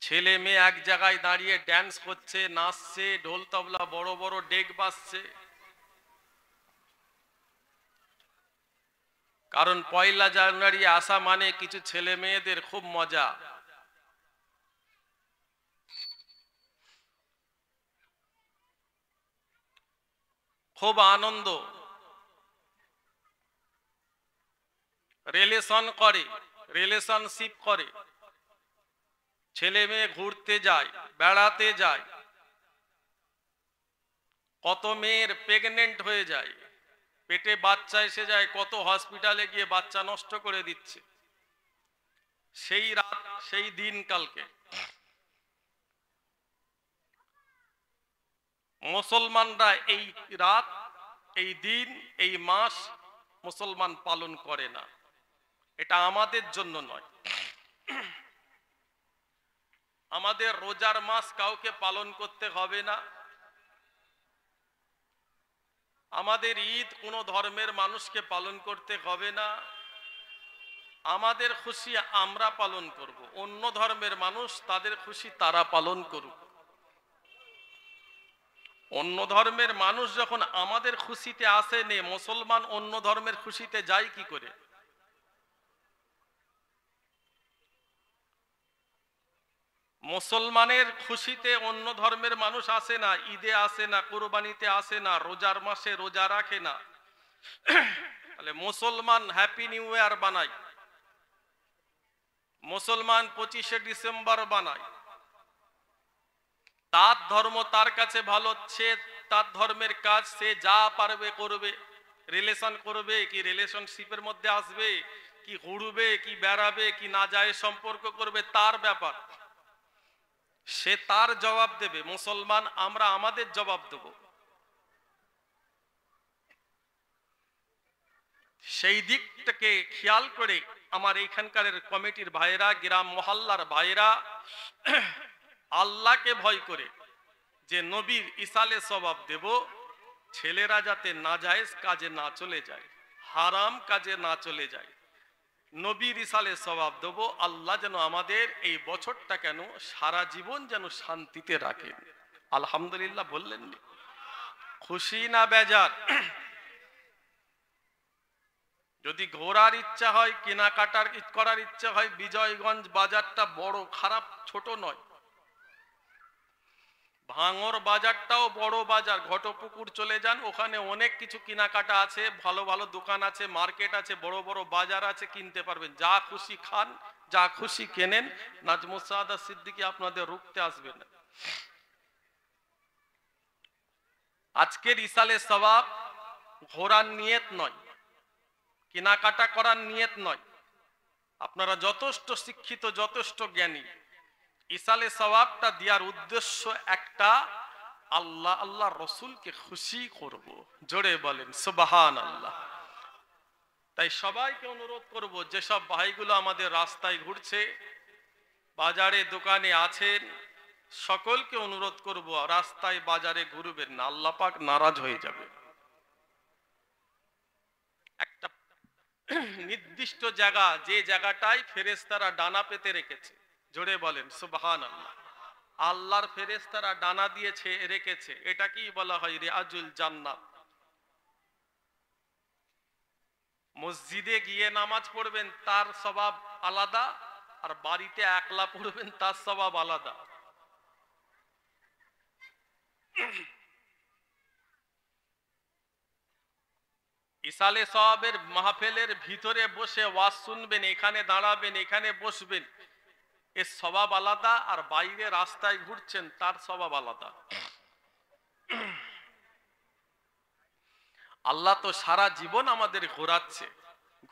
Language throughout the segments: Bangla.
ছেলে মেয়ে এক জায়গায় দাঁড়িয়ে ড্যান্স করছে, নাচছে, ঢোল তবলা বড় বড় ডেক বাজছে। কারণ পয়লা জানুয়ারি আসা মানে কিছু ছেলে মেয়েদের খুব মজা, খুব আনন্দ, রিলেশনশিপ করে, ছেলে মেয়ে ঘুরতে যায়, বেড়াতে যায়, কত মেয়ের প্রেগনেন্ট হয়ে যায়, পেটে বাচ্চা এসে যায়, কত হসপিটালে গিয়ে বাচ্চা নষ্ট করে দিচ্ছে। সেই রাত, সেই দিন কালকে মুসলমানরা এই রাত, এই দিন, এই মাস মুসলমান পালন করে না। এটা আমাদের জন্য নয়। আমাদের রোজার মাস কাউকে পালন করতে হবে না। আমাদের ঈদ কোনো ধর্মের মানুষকে পালন করতে হবে না। আমাদের খুশি আমরা পালন করব, অন্য ধর্মের মানুষ তাদের খুশি তারা পালন করুক। অন্য ধর্মের মানুষ যখন আমাদের খুশিতে আসেনি, মুসলমান অন্য ধর্মের খুশিতে যায় কি করে? মুসলমানের খুশিতে অন্য ধর্মের মানুষ আসে না, ঈদে আসে না, কুরবানিতে আসে না, রোজার মাসে রোজা রাখে না। তাহলে মুসলমান হ্যাপি নিউ ইয়ার বানায়, মুসলমান 25শে ডিসেম্বর বানায়। তার ধর্ম তার কাছে ভালো, সে তার ধর্মের কাজ সে যা পারবে করবে। রিলেশন করবে কি রিলেশনশিপের মধ্যে আসবে, কি ঘুরবে কি বেড়াবে কি না যায় সম্পর্ক করবে, তার ব্যাপার, সে তার জবাব দেবে। মুসলমান আমরা আমাদের জবাব দেব। সেই দিকটাকে খেয়াল করে আমার এইখানকার কমিটির ভাইরা, গ্রাম মহল্লার ভাইরা আল্লাহকে ভয় করে যে নবীর ইসালে সওয়াব দেব, ছেলেরা যাতে নাজায়েজ কাজে না চলে যায়, হারাম কাজে না চলে যায়, নবীর ইসালে সওয়াব দেব। আল্লাহ যেন আমাদের এই বছরটা কেন সারা জীবন যেন শান্তিতে রাখেন। আলহামদুলিল্লাহ বললেন, খুশি না বেজার? যদি ঘোরার ইচ্ছা হয়, কেনাকাটার করার ইচ্ছা হয়, বিজয়গঞ্জ বাজারটা বড় খারাপ ছোট নয়, ভাঙর বাজারটাও বড় বাজার। ঘটপুকুর চলে যান, ওখানে অনেক কিছু কেনাকাটা আছে, ভালো ভালো দোকান আছে, মার্কেট আছে, বড় বড় বাজার আছে, কিনতে পারবেন। যা খুশি খান, যা খুশি কেনেন। নাজমুস সাআদা সিদ্দিকী আপনাদের রুখতে আসবে না। আজকের ইসালে সওয়াব ঘোরার নিয়ত নয়, কেনাকাটা করার নিয়ত নয়। আপনারা যথেষ্ট শিক্ষিত, যথেষ্ট জ্ঞানী। ইসালে সওয়াবটা দেওয়ার উদ্দেশ্য একটা, আল্লাহ আল্লাহ রসুলকে খুশি করব। জোরে বলেন সুবহানাল্লাহ। তাই সবাইকে অনুরোধ করব, যেসব ভাইগুলো আমাদের রাস্তায় ঘুরছে, বাজারে দোকানে আছেন, সকলকে অনুরোধ করব রাস্তায় বাজারে ঘুরবেন না, আল্লাহ পাক নারাজ হয়ে যাবে। একটা নির্দিষ্ট জায়গা, যে জায়গাটায় ফেরেশতারা ডানা পেতে রেখেছে, জোরে বলেন সুবহানাল্লাহ। আল্লাহর ফেরেশতারা ডানা দিয়েছে রেখেছে, এটা কি বলা হয়? রিয়াজুল জান্নাত। মসজিদে গিয়ে নামাজ পড়বেন তার সওয়াব আলাদা, আর বাড়িতে একলা পড়বেন তার সওয়াব আলাদা। ইসালে সওয়াবের মাহফিলের ভিতরে বসে ওয়াজ শুনবেন, এখানে দাঁড়াবেন, এখানে বসবেন, এর সওয়াব আলাদা, আর বাইরে রাস্তায় ঘুরছেন তার সওয়াব আলাদা। আল্লাহ তো সারা জীবন আমাদের ঘোরাচ্ছে,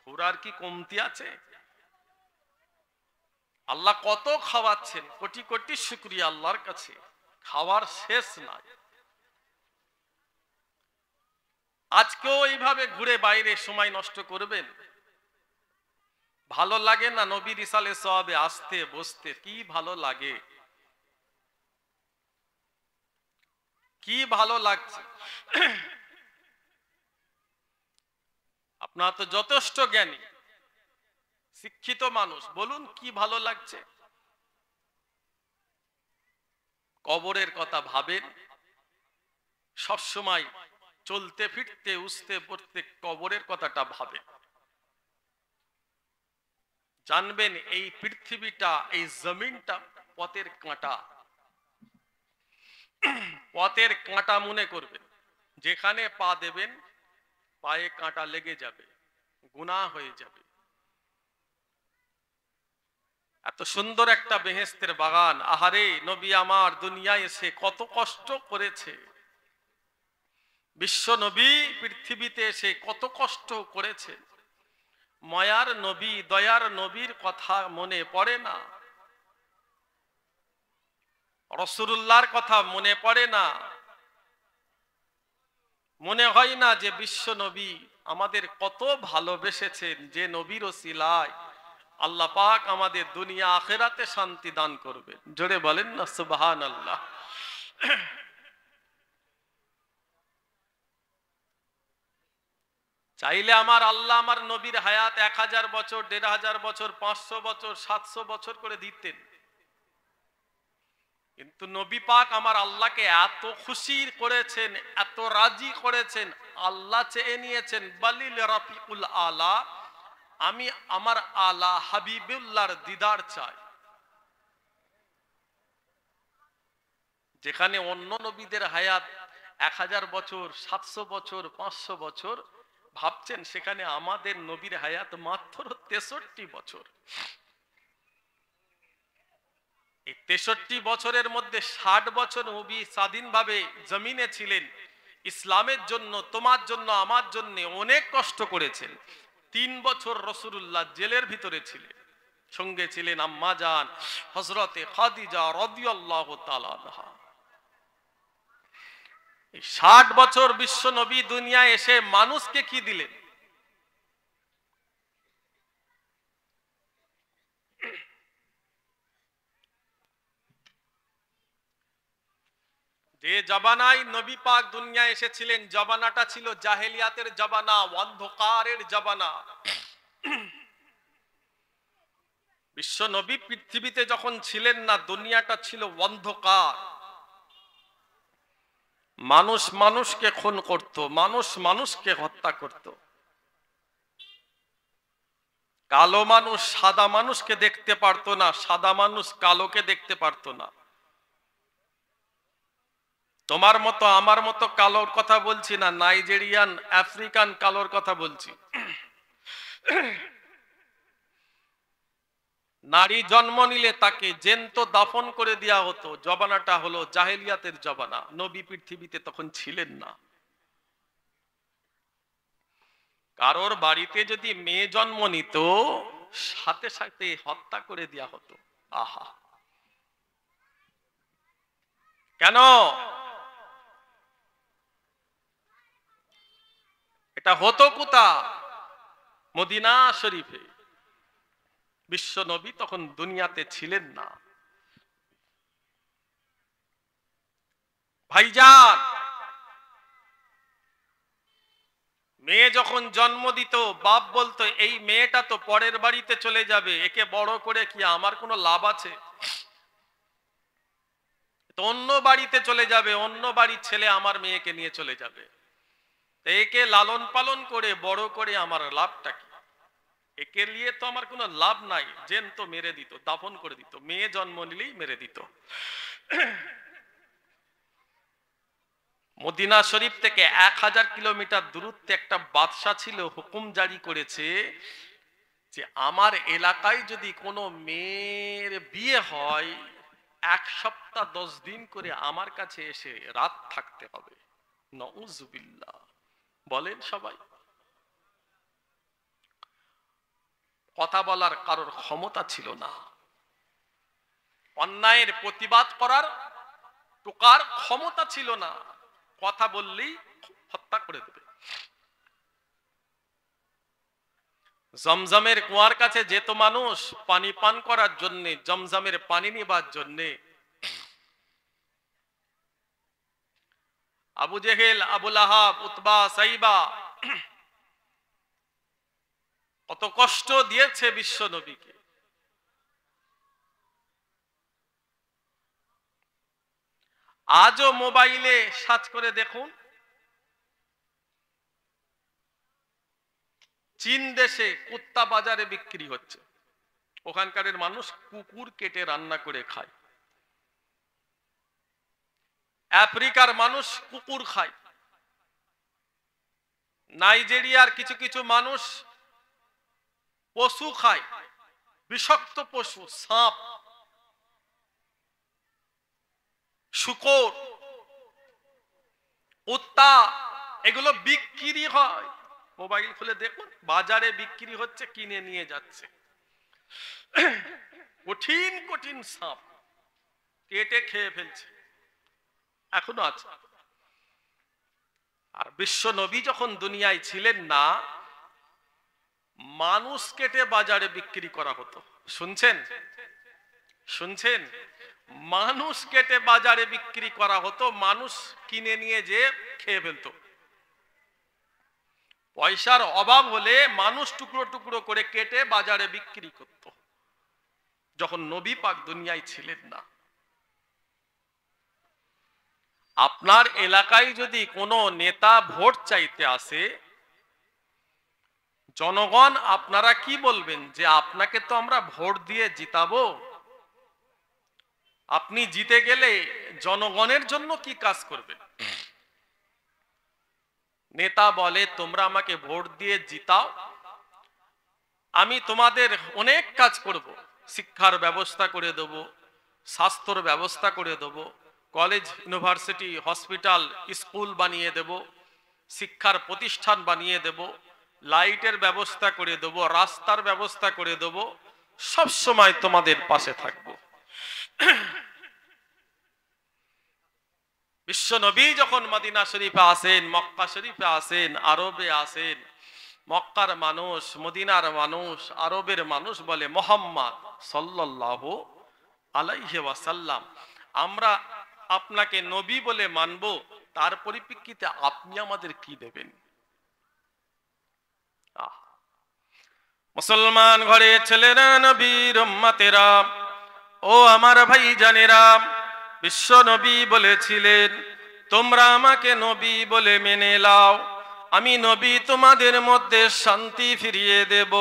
ঘোরার কি কমতি আছে? আল্লাহ কত খাওয়াচ্ছেন, কোটি কোটি শুকরিয়া আল্লাহর কাছে, খাওয়ার শেষ নাই। আজকেও এইভাবে ঘুরে বাইরে সময় নষ্ট করবেন? ভালো লাগে না নবীর ইসালে সওয়াবে আসতে বসতে? কি ভালো লাগে, কি ভালো লাগছে। আপনারা তো যথেষ্ট জ্ঞানী, শিক্ষিত মানুষ, বলুন কি ভালো লাগছে? কবরের কথা ভাবেন, সব সময় চলতে ফিরতে উঠতে পড়তে কবরের কথাটা ভাবেন। জানবেন এই পৃথিবীটা, এই জমিনটা পথের কাঁটা, পথের কাঁটা মনে করবেন। যেখানে পা দেবেন পায়ে কাঁটা লেগে যাবে, গুনাহ হয়ে যাবে। এত সুন্দর একটা বেহেশতের বাগান, আহারে নবী আমার দুনিয়ায় এসে কত কষ্ট করেছে, বিশ্ব নবী পৃথিবীতে এসে কত কষ্ট করেছে। মায়ার নবী, দয়ার নবীর কথা মনে পড়ে না? রাসূলুল্লাহর কথা মনে পড়ে না? মনে হয় না যে বিশ্ব নবী আমাদের কত ভালোবেসেছেন, যে নবীর ওসিলায় আল্লাহ পাক আমাদের দুনিয়া আখিরাতে শান্তি দান করবেন? জোরে বলেন না সুবহানাল্লাহ। চাইলে আমার আল্লাহ আমার নবীর হায়াত 1000 বছর, 1500 বছর, 500 বছর, 700 বছর করে দিতেন, কিন্তু নবী পাক আমার আল্লাহকে এত খুশি করেছেন, এত রাজি করেছেন, আল্লাহ চেয়ে নিয়েছেন বালিল রাফিকুল আলা, আমি আমার আলা হাবিবুল্লাহর দিদার চাই। যেখানে অন্য নবীদের হায়াত 1000 বছর, 700 বছর, 500 বছর ভাবছেন, সেখানে আমাদের নবীর হায়াত মাত্র 63 বছর। এই 63 বছরের মধ্যে 60 বছর নবী স্বাধীনভাবে জমিনে ছিলেন, ইসলামের জন্য, তোমার জন্য, আমার জন্য অনেক কষ্ট করেছেন। 3 বছর রাসূলুল্লাহ জেলের ভিতরে ছিলেন, সঙ্গে ছিলেন আম্মা জান হযরতে খাদিজা রাদিয়াল্লাহু তাআলা আনহা। 60 বছর বিশ্ব নবী দুনিয়ায় এসে মানুষকে কি দিলেন? যে জামানায় নবী পাক দুনিয়ায় এসেছিলেন, জামানাটা ছিল জাহেলিয়াতের জামানা, অন্ধকারের জামানা। বিশ্ব নবী পৃথিবীতে যখন ছিলেন না, দুনিয়াটা ছিল অন্ধকার। মানুষ মানুষকে খুন করত, মানুষ মানুষকে হত্যা করত। কালো মানুষ সাদা মানুষকে দেখতে পারতো না, সাদা মানুষ কালোকে দেখতে পারতো না। তোমার মতো আমার মতো কালোর কথা বলছি না, নাইজেরিয়ান আফ্রিকান কালোর কথা বলছি। নারী জন্ম নিলে তাকে জ্যান্ত দাফন করে দেওয়া হতো। জবানাটা হলো জাহেলিয়াতের জবানা, নবী পৃথিবীতে তখন ছিলেন না। কারোর বাড়িতে যদি মেয়ে জন্ম নিত, সাথে সাথে হত্যা করে দেওয়া হতো। আহা, কেন? এটা হতো কোথা? মদিনা শরীফে। বিশ্ব নবী তখন দুনিয়াতে ছিলেন না। ভাইজান, মেয়ে যখন জন্ম দিত, বাপ বলতো এই মেয়েটা তো পরের বাড়িতে চলে যাবে, একে বড় করে কি আমার কোনো লাভ আছে? তো অন্য বাড়িতে চলে যাবে, অন্য বাড়ির ছেলে আমার মেয়েকে নিয়ে চলে যাবে, একে লালন পালন করে বড় করে আমার লাভটা কি? একে নিয়ে তো আমার কোনো লাভ নাই। জ্যান্ত মেরে দিত, দাফন করে দিত, মেয়ে জন্ম নিলেই মেরে দিত। মদিনা শরীফ থেকে 1000 কিলোমিটার দূরত্বে একটা বাদশা ছিল, হুকুম জারি করেছে যে আমার এলাকায় যদি কোনো মেয়ের বিয়ে হয়, 1 সপ্তাহ 10 দিন করে আমার কাছে এসে রাত থাকতে হবে। নাউজুবিল্লাহ, বলেন সবাই। কথা বলার কারোর ক্ষমতা ছিল না, অন্যায়ের প্রতিবাদ করার টোকার ক্ষমতা ছিল না, কথা বললেই হত্যা করে দেবে। জমজমের কুয়ার কাছে যেত মানুষ পানি পান করার জন্য, জমজমের পানি নেবার জন্য। আবু জেহেল, আবু লাহাব, উতবা, সাইবা কত কষ্ট দিয়েছে বিশ্ব নবীকে। আজও মোবাইলে সার্চ করে দেখুন, চীন দেশে কুত্তা বাজারে বিক্রি হচ্ছে। ওখানকার মানুষ কুকুর কেটে রান্না করে খায়। আফ্রিকার মানুষ কুকুর খায়। নাইজেরিয়ার কিছু কিছু মানুষ পশু খায়, বিষাক্ত পশু, সাপ, শূকর, কুত্তা, এগুলো বিক্রি হয়। মোবাইল খুলে দেখুন, বাজারে বিক্রি হচ্ছে, কিনে নিয়ে যাচ্ছে। কঠিন কঠিন সাপ কেটে খেয়ে ফেলছে, এখনো আছে। আর বিশ্ব নবী যখন দুনিয়ায় ছিলেন না, মানুষ কেটে বাজারে বিক্রি করা হতো। শুনছেন? শুনছেন? মানুষ কেটে বাজারে বিক্রি করা হতো, মানুষ কিনে নিয়ে যে খেয়ে ফেলতো। পয়সার অভাব হলে মানুষ টুকরো টুকরো করে কেটে বাজারে বিক্রি করত, যখন নবী পাক দুনিয়ায় ছিলেন না। আপনার এলাকায় যদি কোনো নেতা ভোট চাইতে আসে, জনগণ আপনারা কি বলবেন? যে আপনাকে তো আমরা ভোট দিয়ে জিতাবো, আপনি জিতে গেলে জনগণের জন্য কি কাজ করবেন? নেতা বলে, তোমরা আমাকে ভোট দিয়ে জিতাও, আমি তোমাদের অনেক কাজ করব। শিক্ষার ব্যবস্থা করে দেব, স্বাস্থ্যর ব্যবস্থা করে দেব, কলেজ, ইউনিভার্সিটি, হসপিটাল, স্কুল বানিয়ে দেব, শিক্ষার প্রতিষ্ঠান বানিয়ে দেব, লাইটের ব্যবস্থা করে দেব, রাস্তার ব্যবস্থা করে দেব, সব সময় তোমাদের পাশে থাকব। বিশ্ব নবী যখন মদিনা শরীফে আসেন, মক্কা শরীফে আসেন, আরবে আসেন, মক্কার মানুষ, মদিনার মানুষ, আরবের মানুষ বলে, মুহাম্মদ সাল্লাল্লাহু আলাইহি ওয়াসাল্লাম, আমরা আপনাকে নবী বলে মানব, তার পরিপ্রেক্ষিতে আপনি আমাদের কি দেবেন? মুসলমান ঘরে ছেলেরা, নবীর উম্মতেরা, ও আমার ভাই জানেরা, বিশ্ব নবী বলেছিলেন, তোমরা আমাকে নবী বলে মেনে নাও, আমি নবী তোমাদের মধ্যে শান্তি ফিরিয়ে দেব,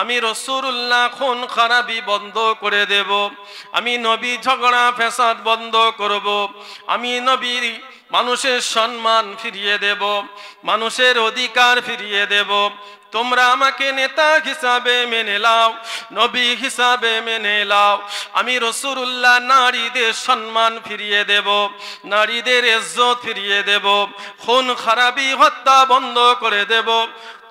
আমি রাসূলুল্লাহ খুন খারাপি বন্ধ করে দেব, আমি নবী ঝগড়া ফ্যাসাদ বন্ধ করব, আমি নবী মানুষের সম্মান ফিরিয়ে দেব, মানুষের অধিকার ফিরিয়ে দেব। তোমরা আমাকে নেতা হিসাবে মেনে নাও, নবী হিসাবে মেনে নাও, আমি রাসূলুল্লাহ নারীদের সম্মান ফিরিয়ে দেব, নারীদের ইজ্জত ফিরিয়ে দেব, খুন খারাপি হত্যা বন্ধ করে দেব।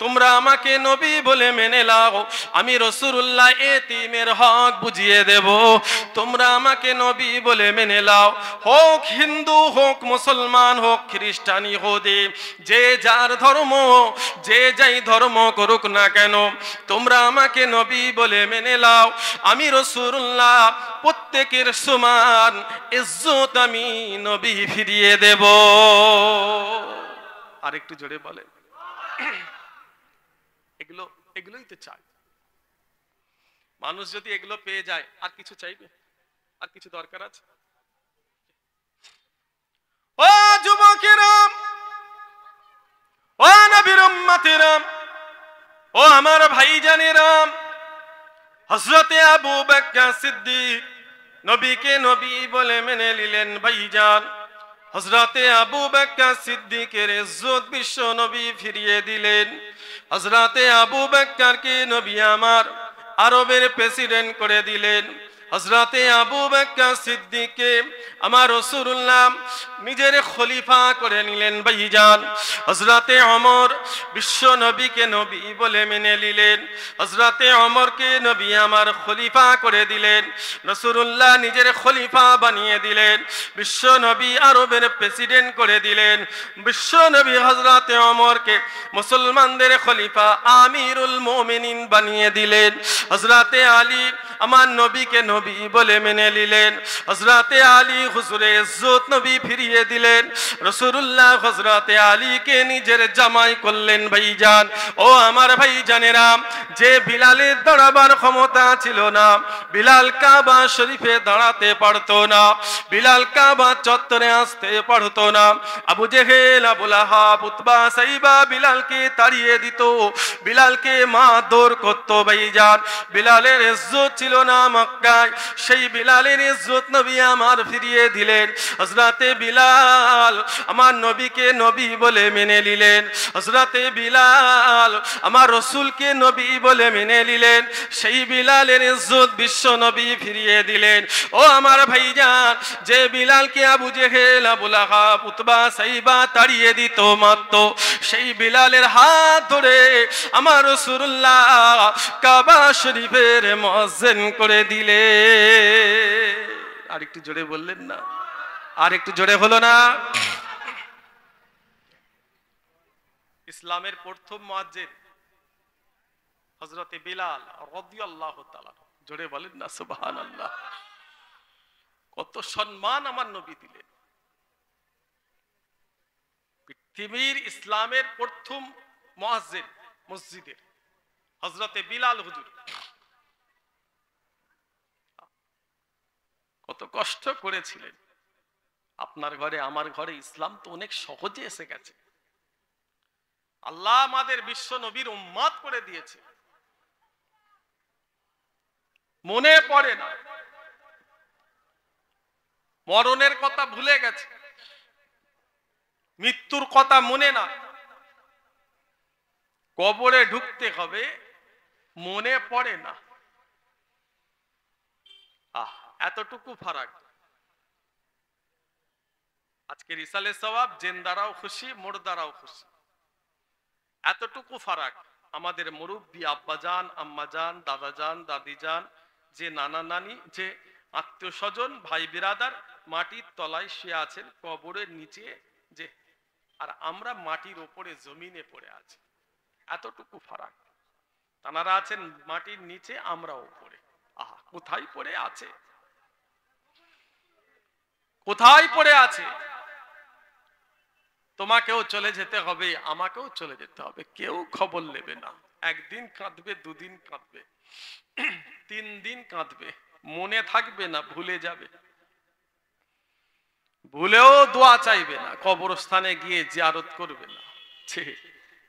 তোমরা আমাকে নবী বলে মেনে নাও, আমি রাসূলুল্লাহ এতিমের হক বুঝিয়ে দেব। তোমরা আমাকে নবী বলে মেনে নাও, হোক হিন্দু, হোক মুসলমান, হোক খ্রিস্টান, ইহুদি, যে যার ধর্ম, যে যাই ধর্ম করুক না কেন, তোমরা আমাকে নবী বলে মেনে নাও, আমি রাসূলুল্লাহ প্রত্যেকের সমান ইজ্জত আমি নবী ফিরিয়ে দেব। আর একটু জোরে বলেন। এগুলোই তো চাই মানুষ। যদি এগুলো পেয়ে যায়, আর কিছু চাইবে? আর কিছু দরকার আছে? ও যুবকেরা, ও নবীর উম্মতেরা, ও আমার ভাইজানেরা, হযরতে আবু বকর সিদ্দিক নবীকে নবী বলে মেনে নিলেন। ভাইজান, হযরতে আবু বকর সিদ্দিকের ইজ্জত বিশ্ব নবী ফিরিয়ে দিলেন। হযরতে আবু বকরকে নবী আমার আরবের প্রেসিডেন্ট করে দিলেন। হযরতে আবু বকর সিদ্দিককে আমার রাসূলুল্লাহ নিজের খলিফা করে নিলেন। ভাইজান, হযরতে ওমর বিশ্ব নবীকে নবী বলে মেনে নিলেন। হযরতে ওমরকে নবী আমার খলিফা করে দিলেন। রাসূলুল্লাহ নিজের খলিফা বানিয়ে দিলেন। বিশ্ব নবী আরবের প্রেসিডেন্ট করে দিলেন। বিশ্ব নবী হযরতে ওমরকে মুসলমানদের খলিফা, আমিরুল মুমিনিন বানিয়ে দিলেন। হযরতে আলী আমার নবীকে নবী বলে মেনে নিলেন। হযরতে আলী হুজুরে ইজ্জত নবী ফিরিয়ে দিলেন। রাসূলুল্লাহ হযরতে আলীকে নিজের জামাই করলেন। ভাইজান, ও আমার ভাইজানেরা, যে বিলালের দাঁড়াবার ক্ষমতা ছিল না, বিলাল কাবা শরীফে দাঁড়াতে পারতো না, বিলাল কাবা চত্বরে আসতে পারতো না, আবু জেহেল, আবু লাহাব, উতবা, সাইবা বিলালকে তাড়িয়ে দিত, বিলালকে মারধর করত। ভাইজান, বিলালের ইজ্জত ছিল না মক্কায়, সেই বিলালের ইজ্জত নবী আমার ফিরিয়ে দিলেন। হযরতে বিলাল আমার নবীকে নবী বলে মেনে নিলেন। হযরতে বিলাল আমার রাসূলকে নবী বলে মেনে নিলেন। সেই বিলালের ইজ্জত বিশ্ব নবী ফিরিয়ে দিলেন। ও আমার ভাইজান, যে বিলালকে আবু জেহেল, আবু লাহাব, উতবা, সাইবা তাড়িয়ে দিত, মারতো, সেই বিলালের হাত ধরে আমার রাসূলুল্লাহ কাবা শরীফের মুয়াজ্জিন করে দিলে। আর একটু জোরে বললেন না? আর একটু জোরে হলো না? ইসলামের প্রথম মুয়াজ্জিন হযরতে বিলাল রাদিয়াল্লাহু তাআলা। জোরে বলেন না সুবহানাল্লাহ। কত সম্মান আমার নবী দিলেন। পৃথিবীর ইসলামের প্রথম মুয়াজ্জিন মসজিদের হযরতে বিলাল হুজুর কত কষ্ট করেছিলেন। আপনার ঘরে আমার ঘরে ইসলাম তো অনেক সহজে এসে গেছে। আল্লাহ আমাদের বিশ্ব নবীর উম্মত করে দিয়েছে। মনে পড়ে না, মরণের কথা ভুলে গেছে, মৃত্যুর কথা মনে না, কবরে ঢুকতে হবে মনে পড়ে না। এতটুকু ফারাক। আজকে রিসালে সওয়াব জেন্দারাও খুশি, মুর্দারাও খুশি। এতটুকু ফারাক। আমাদের মুরব্বী আব্বাজান, আম্মাজান, দাদাজান, দাদিজান, যে নানা নানি, যে আত্মীয় স্বজন, ভাই বিরাদার মাটির তলায় শুয়ে আছেন, কবরের নিচে, যে আর আমরা মাটির উপরে জমিনে পড়ে আছি। এতটুকু ফারাক। তানারা আছেন মাটির নিচে, আমরা উপরে। আহা, কোথায় পড়ে আছে, কোথায় পড়ে আছে। তোমাকেও চলে যেতে হবে, আমাকেও চলে যেতে হবে। কেউ খবর নেবে না। একদিন কাঁদবে, দুদিন কাঁদবে, 3 দিন কাঁদবে, মনে থাকবে না, ভুলে যাবে। ভুলেও দোয়া চাইবে না, কবরস্থানে গিয়ে জিয়ারত করবে না।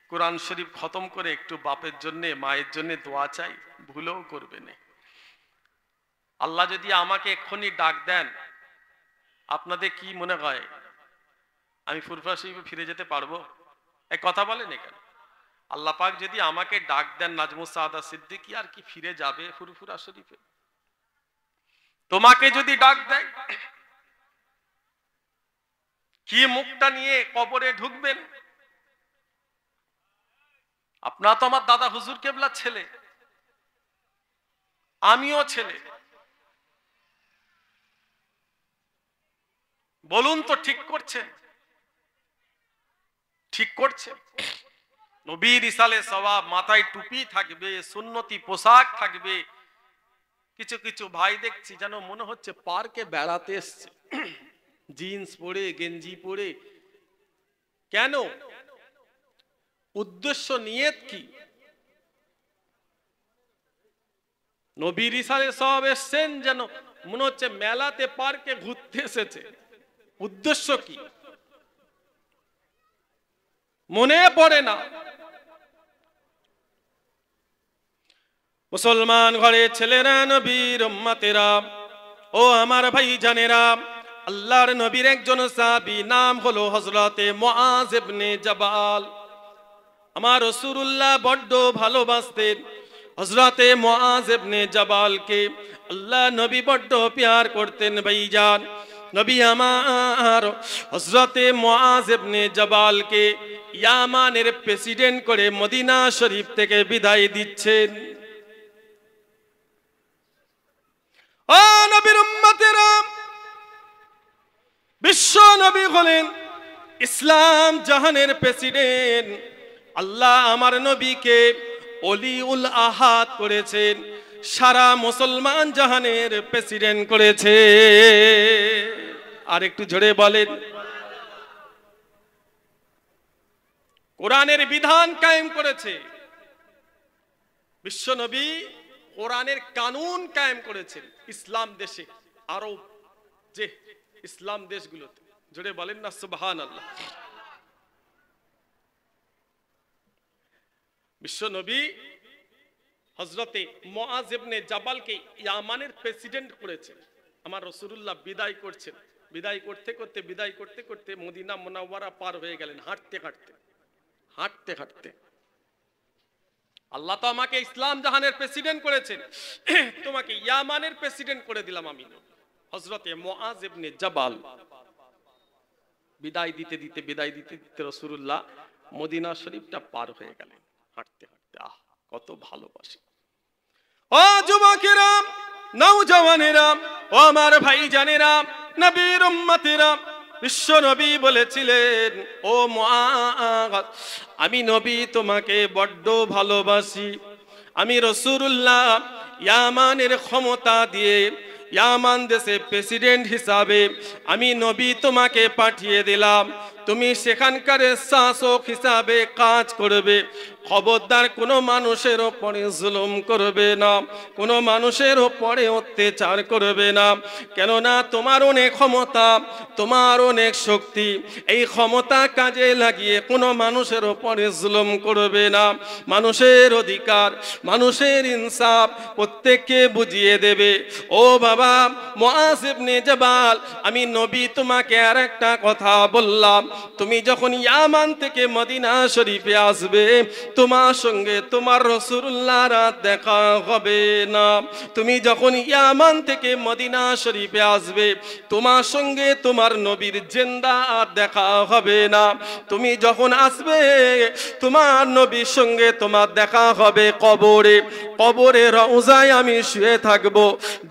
কোরআন শরীফ খতম করে একটু বাপের জন্য, মায়ের জন্য দোয়া চাই, ভুলেও করবে না। আল্লাহ যদি আমাকে এক্ষুনি ডাক দেন, আপনাদের কি মনে হয় আমি ফুরফুরা শরীফে ফিরে যেতে পারবো? এক কথা বলেন এখানে। আল্লাহ পাক যদি আমাকে ডাক দেন, নাজমুস সাআদা সিদ্দিকী আর কি ফিরে যাবে ফুরফুরা শরীফে? তোমাকে যদি ডাক দেয়, কি মুখটা নিয়ে কবরে ঢুকবেন? আপনারা তো আমার দাদা হুজুর কেবলার ছেলে, আমিও ছেলে। বলুন তো, ঠিক করছে? ঠিক করছে? নবীর ইসালে সওয়াব, মাথায় টুপি থাকবে, সুন্নতি পোশাক থাকবে। কিছু কিছু ভাই দেখছি যেন মনে হচ্ছে পার্কে বেড়াতে এসছে, জিন্স পরে, গেঞ্জি পরে। কেন? উদ্দেশ্য, নিয়ত কি? নবীর ইসালে সওয়াব এসছেন যেন মনে হচ্ছে মেলাতে, পার্কে ঘুরতে এসেছে। উদ্দেশ্য কি? মনে পড়ে না। মুসলমান ঘরে ছেলেরা, নবীর উম্মতেরা, ও আমার ভাই জানেরা, আল্লাহর নবীর একজন সাহাবী, নাম হলো হযরতে মুআজ ইবনে জাবাল। আমার রাসূলুল্লাহ বড্ড ভালোবাসতেন হযরতে মুআজ ইবনে জাবালকে। আল্লাহ নবী বড্ড প্যার করতেন। ভাইজান, নবী আমার হযরতে মুআজ ইবনে জাবালকে ইয়ামানের প্রেসিডেন্ট করে মদিনা শরীফ থেকে বিদায় দিচ্ছেন। ও নবীর উম্মতেরা, বিশ্ব নবী হলেন ইসলাম জাহানের প্রেসিডেন্ট। আল্লাহ আমার নবীকে ওলিউল আহাদ করেছেন। সারা মুসলমান জাহানের প্রেসিডেন্ট করেছে। আর একটু জোরে বলেন। কোরআনের বিধান কায়েম করেছে বিশ্বনবী, কোরআনের কানুন কায়েম করেছেন ইসলাম দেশে, আরব যে ইসলাম দেশগুলোতে। জোরে বলেন না সুবহানাল্লাহ। বিশ্বনবী হযরতে মুআজ ইবনে জাবালকে ইয়ামানের প্রেসিডেন্ট করেছেন। আমার রাসূলুল্লাহ বিদায় করছেন, বিদায় করতে করতে মদিনা মুনাওয়ারা পার হয়ে গেলেন হাঁটতে হাঁটতে। আল্লাহ তো আমাকে ইসলাম জাহানের প্রেসিডেন্ট করেছেন, তোমাকে ইয়ামানের প্রেসিডেন্ট করে দিলাম আমি। হযরতে মুআজ ইবনে জাবাল বিদায় দিতে দিতে রাসূলুল্লাহ মদিনা শরীফটা পার হয়ে গেলেন হাঁটতে হাঁটতে। আহ, কত ভালোবাসি। ও যুবকেরা, নওজওয়ানেরা, ও আমার ভাইজানেরা, নবীর উম্মতেরা, বিশ্ব নবী বলেছিলেন, ও মুআজ, আমি নবী তোমাকে বড্ড ভালোবাসি। আমি রাসূলুল্লাহ ইয়ামানের ক্ষমতা দিয়ে ইয়ামান দেশে প্রেসিডেন্ট হিসাবে আমি নবী তোমাকে পাঠিয়ে দিলাম। তুমি সেখানকার শাসক হিসাবে কাজ করবে। খবরদার কোনো মানুষের ওপরে জুলুম করবে না, কোনো মানুষের ওপরে অত্যাচার করবে না। কেননা তোমার অনেক ক্ষমতা, তোমার অনেক শক্তি, এই ক্ষমতা কাজে লাগিয়ে কোনো মানুষের ওপরে জুলুম করবে না। মানুষের অধিকার, মানুষের ইনসাফ প্রত্যেককে বুঝিয়ে দেবে। ও বাবা মুআজ ইবনে জাবাল, আমি নবী তোমাকে আর একটা কথা বললাম, তুমি যখন ইয়ামান থেকে মদিনা শরীফে আসবে, তোমার সঙ্গে তোমার রাসূলুল্লাহর দেখা হবে না। তুমি যখন ইয়ামান থেকে মদিনা শরীফে আসবে, তোমার সঙ্গে তোমার নবীর জিন্দা আর দেখা হবে না। তুমি যখন আসবে, তোমার নবীর সঙ্গে তোমার দেখা হবে কবরে। কবরে রওজায় আমি শুয়ে থাকবো,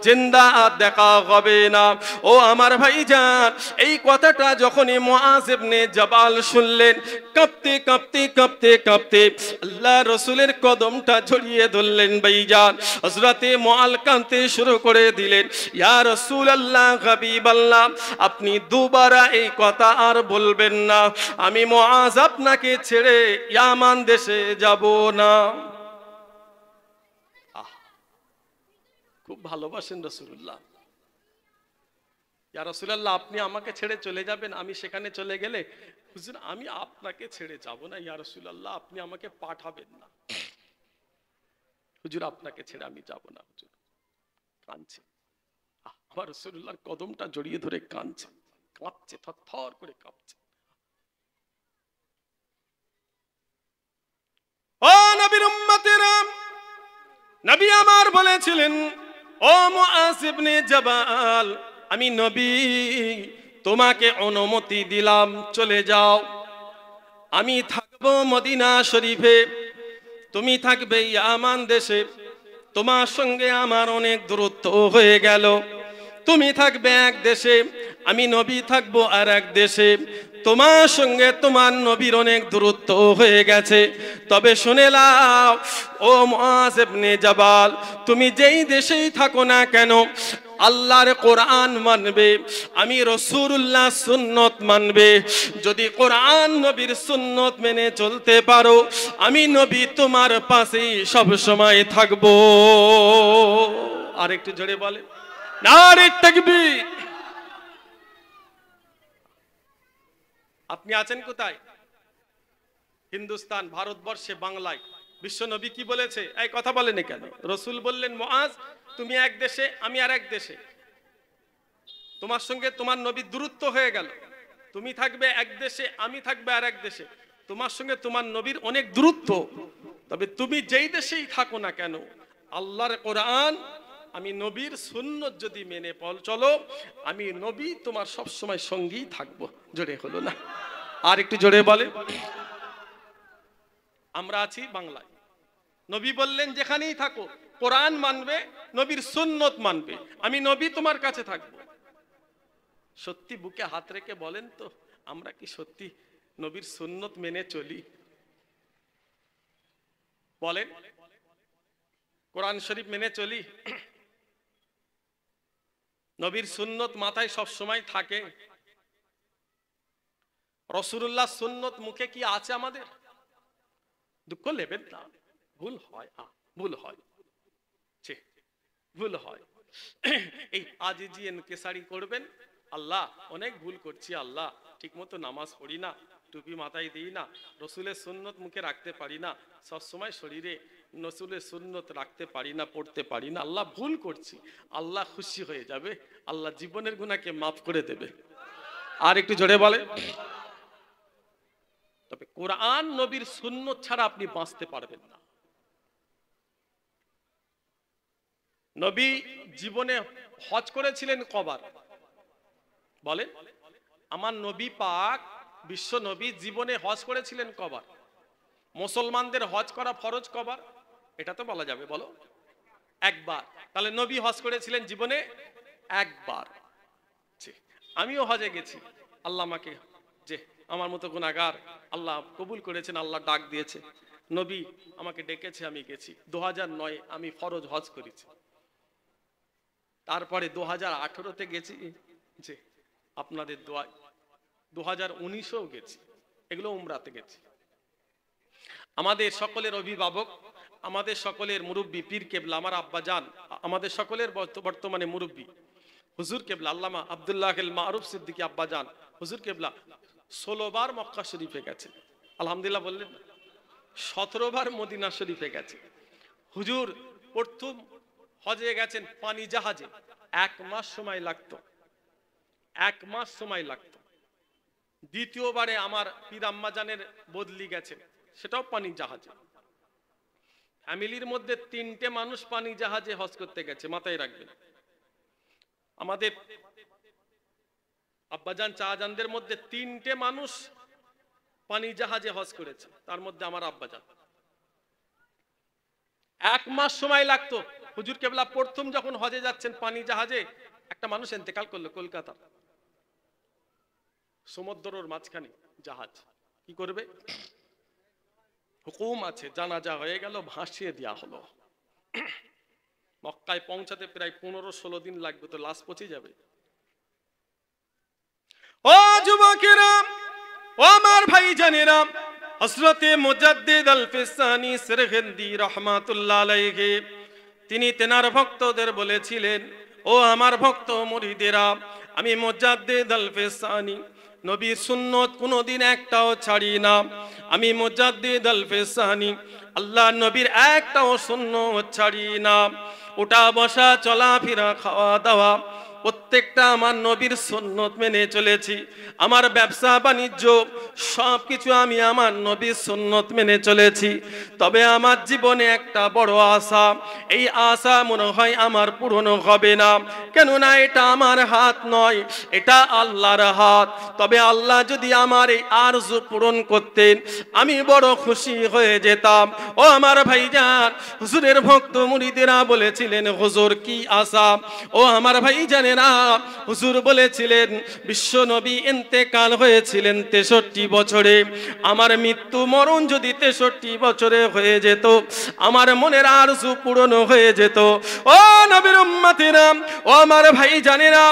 জিন্দা আর দেখা হবে না। ও আমার ভাইজান, এই কথাটা যখনই মুআজ ইবনে জাবাল শুনলেন, কাঁপতে কাঁপতে কাঁপতে কাঁপতে আল্লাহ রাসূলের কদমটা জড়িয়ে ধরলেন। ভাইজান হযরতে মুআজ কাঁদতে শুরু করে দিলেন, ইয়া রাসূলুল্লাহ, হাবিবাল্লাহ, আপনি দুবারা এই কথা আর বলবেন না। আমি মুআজ আপনাকে ছেড়ে ইয়ামান দেশে যাব না। খুব ভালোবাসেন রাসূলুল্লাহ। ইয়া রাসূলুল্লাহ, আপনি আমাকে ছেড়ে চলে যাবেন, আমি সেখানে চলে গেলে হুজুর আমি আপনাকে ছেড়ে যাব না। ইয়া রাসূলুল্লাহ, আপনি আমাকে পাঠাবেন না। হুজুর আপনাকে ছেড়ে আমি যাব না। হুজুর কাঁদছে, আমার রাসূলুল্লাহর কদমটা জড়িয়ে ধরে কাঁদছে, কাঁপছে, থরথর করে কাঁপছে। ও নবীর উম্মতেরা, নবী আমার বলেছিলেন, ও মুআজ ইবনে জাবাল, আমি নবী তোমাকে অনুমতি দিলাম, চলে যাও। আমি থাকবো মদিনা শরীফে, তুমি থাকবে ইয়ামান দেশে। তোমার সঙ্গে আমার অনেক দূরত্ব হয়ে গেল। তুমি থাকবে এক দেশে, আমি নবী থাকবো আর এক দেশে। তোমার সঙ্গে তোমার নবীর অনেক দূরত্ব হয়ে গেছে। তবে শুনে নাও ও মুআজ ইবনে জাবাল, তুমি যেই দেশেই থাকো না কেন, আল্লাহর কোরআন মানবে, আমি রাসূলুল্লাহ সুন্নত মানবে। যদি কোরআন নবীর সুন্নত মেনে চলতে পারো, আমি নবী তোমার পাশেই সব সময় থাকবো। আর একটু জোরে বলে নারে তাকবীর। আপনি আছেন কোথায়? হিন্দুস্তান, ভারতবর্ষে, বাংলায়। বিশ্ব নবী কি বলেছে? এই কথা বলেন কেন? রাসূল বললেন, মুআজ তুমি এক দেশে, আমি আর এক দেশে। তোমার সঙ্গে তোমার নবীর দূরত্ব হয়ে গেল। তুমি থাকবে এক দেশে, আমি থাকবে আর এক দেশে। তোমার সঙ্গে তোমার নবীর অনেক দূরত্ব। তবে তুমি যেই দেশেই থাকো না কেন, আল্লাহর কোরআন, আমি নবীর সুন্নত যদি মেনে চলো, আমি নবী তোমার সব সময় সঙ্গী থাকবো। জোরে হলো না? আর একটু জোরে বলে। আমরা আছি বাংলায়। নবী বললেন, যেখানেই থাকো কোরআন মানবে, নবীর সুন্নত মানবে, আমি নবী তোমার কাছে থাকবো। সত্যি বুকে হাত রেখে বলেন তো, আমরা কি সত্যি নবীর সুন্নত মেনে চলি? বলেন। কোরআন শরীফ মেনে চলি, নবীর সুন্নত মাথায় সব সময় থাকে, রাসূলুল্লাহ সুন্নত মুখে কি আছে আমাদের? দুঃখ নেবেন না, ভুল হয়, ভুল হয়, ভুল হয়। এই আজিজি এনকেসারি করবেন, আল্লাহ অনেক ভুল করছি, আল্লাহ ঠিকমতো নামাজ পড়ি না, টুপি মাথায় দিই না, রসুলের সুন্নত মুখে রাখতে পারি না, সবসময় শরীরে রসুলের সুন্নত রাখতে পারি না, পড়তে পারি না, আল্লাহ ভুল করছি। আল্লাহ খুশি হয়ে যাবে, আল্লাহ জীবনের গুনাহকে মাফ করে দেবে। আর একটু জোরে বলে। তবে কোরআন নবীর সুন্নত ছাড়া আপনি বাঁচতে পারবেন না। নবী জীবনে হজ করেছিলেন কবার বলেন? আমার নবী পাক বিশ্ব নবী জীবনে হজ করেছিলেন কবার? মুসলমানদের হজ করা ফরজ কবার এটা তো বলা যাবে, বলো? একবার। তাহলে নবী হজ করেছিলেন জীবনে একবার। আমিও হজে গেছি, আল্লাহ আমাকে যে আমার মতো গুনাহগার আল্লাহ কবুল করেছেন, আল্লাহ ডাক দিয়েছে, নবী আমাকে ডেকেছে, আমি গেছি। 2009 আমি ফরজ হজ করেছি। তারপরে 2018-তে গেছি, যে আপনাদের দোয়ায় 2019-এও গেছি, এগুলো উমরাতে গেছি। আমাদের সকলের অভিভাবক, আমাদের সকলের মুরব্বী পীর কেবলা, আমার আব্বা জান, আমাদের সকলের বর্তমানে মুরব্বী হুজুর কেবলা আল্লামা আব্দুল্লাহ আল মারুফ সিদ্দিকী আব্বা জান হুজুর কেবলা 16 বার মক্কা শরীফে গেছে, আলহামদুলিল্লাহ বললেন। 17 বার মদিনা শরীফে গেছে। হুজুর প্রথম হজে গেছেন পানি জাহাজে, 1 মাস সময় লাগতো, 1 মাস সময় লাগতো। দ্বিতীয়বারে আমার পীর আম্মা জানের বদলি গেছেন, সেটাও পানি জাহাজে। ফ্যামিলির মধ্যে 3টে মানুষ পানি জাহাজে হজ করতে গেছে, মাথায় রাখবেন। আমাদের আব্বাজান চাচাজানদের মধ্যে 3টে মানুষ পানি জাহাজে হজ করেছে, তার মধ্যে আমার আব্বাজান। 1 মাস সময় লাগতো। হুজুর কেবলা প্রথম যখন হজে যাচ্ছেন পানি জাহাজে, একটা মানুষ ইন্তেকাল করলো কলকাতা, সমুদ্রের মাঝখানে জাহাজ, কি করবে? হুকুম আছে, জানাজা হয়ে গেল, ভাসিয়ে দেওয়া হলো। মক্কায় পৌঁছাতে প্রায় 15-16 দিন লাগবে, তো লাশ পচে যাবে। ও যুবকেরা, ও আমার ভাইজানেরা, হযরতে মুজাদ্দিদ আল ফিসানি সিরহিন্দি রাহমাতুল্লাহ আলাইহি তিনি তেনার ভক্তদের বলেছিলেন, ও আমার ভক্ত মুরিদেরা, আমি মুজাদ্দিদ আল ফিসানি নবীর সুন্নত কোনোদিন একটাও ছাড়ি না। আমি মুজাদ্দিদ আল ফিসানি আল্লাহ নবীর একটাও সুন্নত ছাড়ি না। ওটা বসা, চলাফেরা, খাওয়া দাওয়া প্রত্যেকটা আমার নবীর সুন্নত মেনে চলেছি। আমার ব্যবসা বাণিজ্য সবকিছু আমি আমার নবীর সুন্নত মেনে চলেছি। তবে আমার জীবনে একটা বড় আশা, এই আশা মনে হয় আমার পূরণ হবে না, কেননা এটা আমার হাত নয়, এটা আল্লাহর হাত। তবে আল্লাহ যদি আমার এই আরজু পূরণ করতেন, আমি বড় খুশি হয়ে যেতাম। ও আমার ভাইজান, হুজুরের ভক্ত মুরিদেরা বলেছিলেন, হুজুর কি আশা? ও আমার ভাইজানেরা, হুজুর বলেছিলেন বিশ্ব নবী ইন্তেকাল হয়েছিলেন 63 বছরে। আমার মৃত্যু মরণ যদি 63 বছরে হয়ে যেত, আমার মনের আরজু পূরণ হয়ে যেত। ও নবীর উম্মতিরা, ও আমার ভাইজানেরা,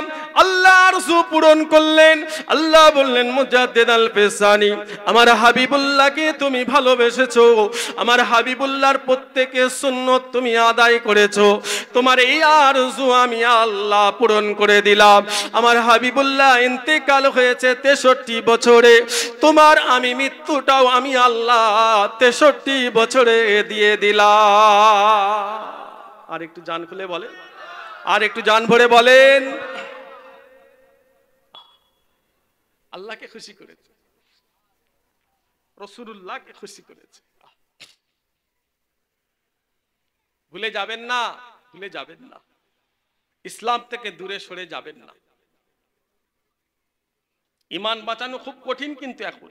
আল্লাহ আরজু পূরণ করলেন। আল্লাহ বললেন, মুজাদ্দিদ আল ফিসানি, আমার হাবিবুল্লাহকে তুমি ভালোবেসেছো, আমার হাবিবুল্লাহর প্রত্যেকের সুন্নত তুমি আদায় করেছো, তোমার এই আরজু আমি আল্লাহ পূরণ করে দিলাম। আমার হাবিবুল্লাহ ইন্তেকাল হয়েছে 63 বছরে, তোমার আমি মৃত্যুটাও আমি আল্লাহ 63 বছরে দিয়ে দিলাম। আর একটু জান খুলে বলেন, আর একটু জান ভরে বলেন। আল্লাহকে খুশি করেছে, রাসূলুল্লাহকে খুশি করেছে। ভুলে যাবেন না, ভুলে যাবেন না, ইসলাম থেকে দূরে সরে যাবেন না। ঈমান বাঁচানো খুব কঠিন, কিন্তু এখন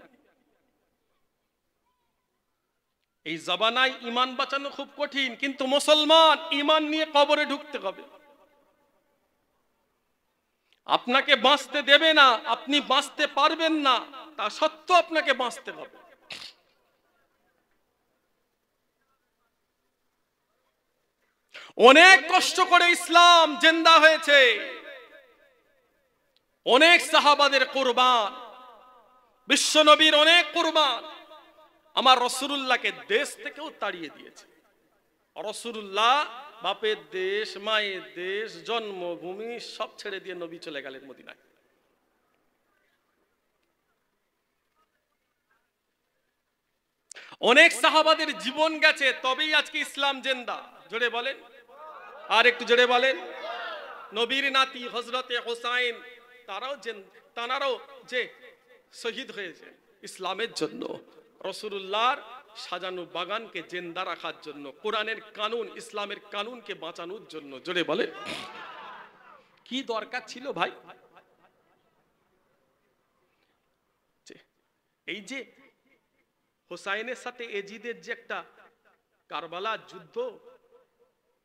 এই জামানায় ঈমান বাঁচানো খুব কঠিন, কিন্তু মুসলমান ঈমান নিয়ে কবরে ঢুকতে হবে। আপনাকে বাঁচতে দেবে না, আপনি বাঁচতে পারবেন না, তা সত্ত্বেও আপনাকে বাঁচতে হবে। অনেক কষ্ট করে ইসলাম জিন্দা হয়েছে, অনেক সাহাবাদের কুরবান, বিশ্ব নবীর অনেক কুরবান। আমার রাসূলুল্লাহকে দেশ থেকেও তাড়িয়ে দিয়েছে। রাসূলুল্লাহ বাপের দেশ, মায়ের দেশ, জন্মভূমি সব ছেড়ে দিয়ে নবী চলে গেলেন মদিনায়। অনেক সাহাবাদের জীবন গেছে, তবেই আজকে ইসলাম জিন্দা। জোরে বলেন, আর একটু জোরে বলেন। নবীর নাতি হযরতে হুসাইন তারাও যে শহীদ হয়েছে ইসলামের জন্য, রাসূলুল্লাহর সাজানো বাগানকে জিন্দা রাখার জন্য, কোরআনের কানুন, ইসলামের কানুনকে বাঁচানোর জন্য। জোরে বলেন, কি দরকার ছিল ভাই? এই যে হুসাইনের সাথে এজিদের যে একটা কারবালার যুদ্ধ,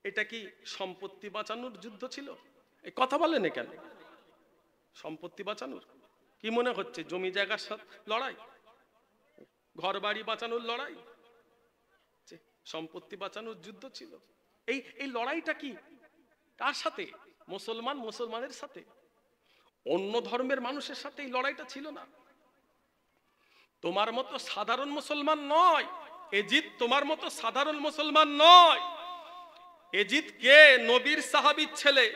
এটা কি সম্পত্তি বাঁচানোর যুদ্ধ ছিল? এই কথা বলেন কেন? সম্পত্তি বাঁচানোর কি মনে হচ্ছে? জমি জায়গার সাথে লড়াই, ঘর বাড়ি বাঁচানোর লড়াই, সম্পত্তি বাঁচানোর যুদ্ধ ছিল। এই লড়াইটা কি কার সাথে? মুসলমানের সাথে, অন্য ধর্মের মানুষের সাথে এই লড়াইটা ছিল না। তোমার মতো সাধারণ মুসলমান নয় এজিদ, তোমার মতো সাধারণ মুসলমান নয়। এজিদ কে? নবীর সাহাবীর ছেলে,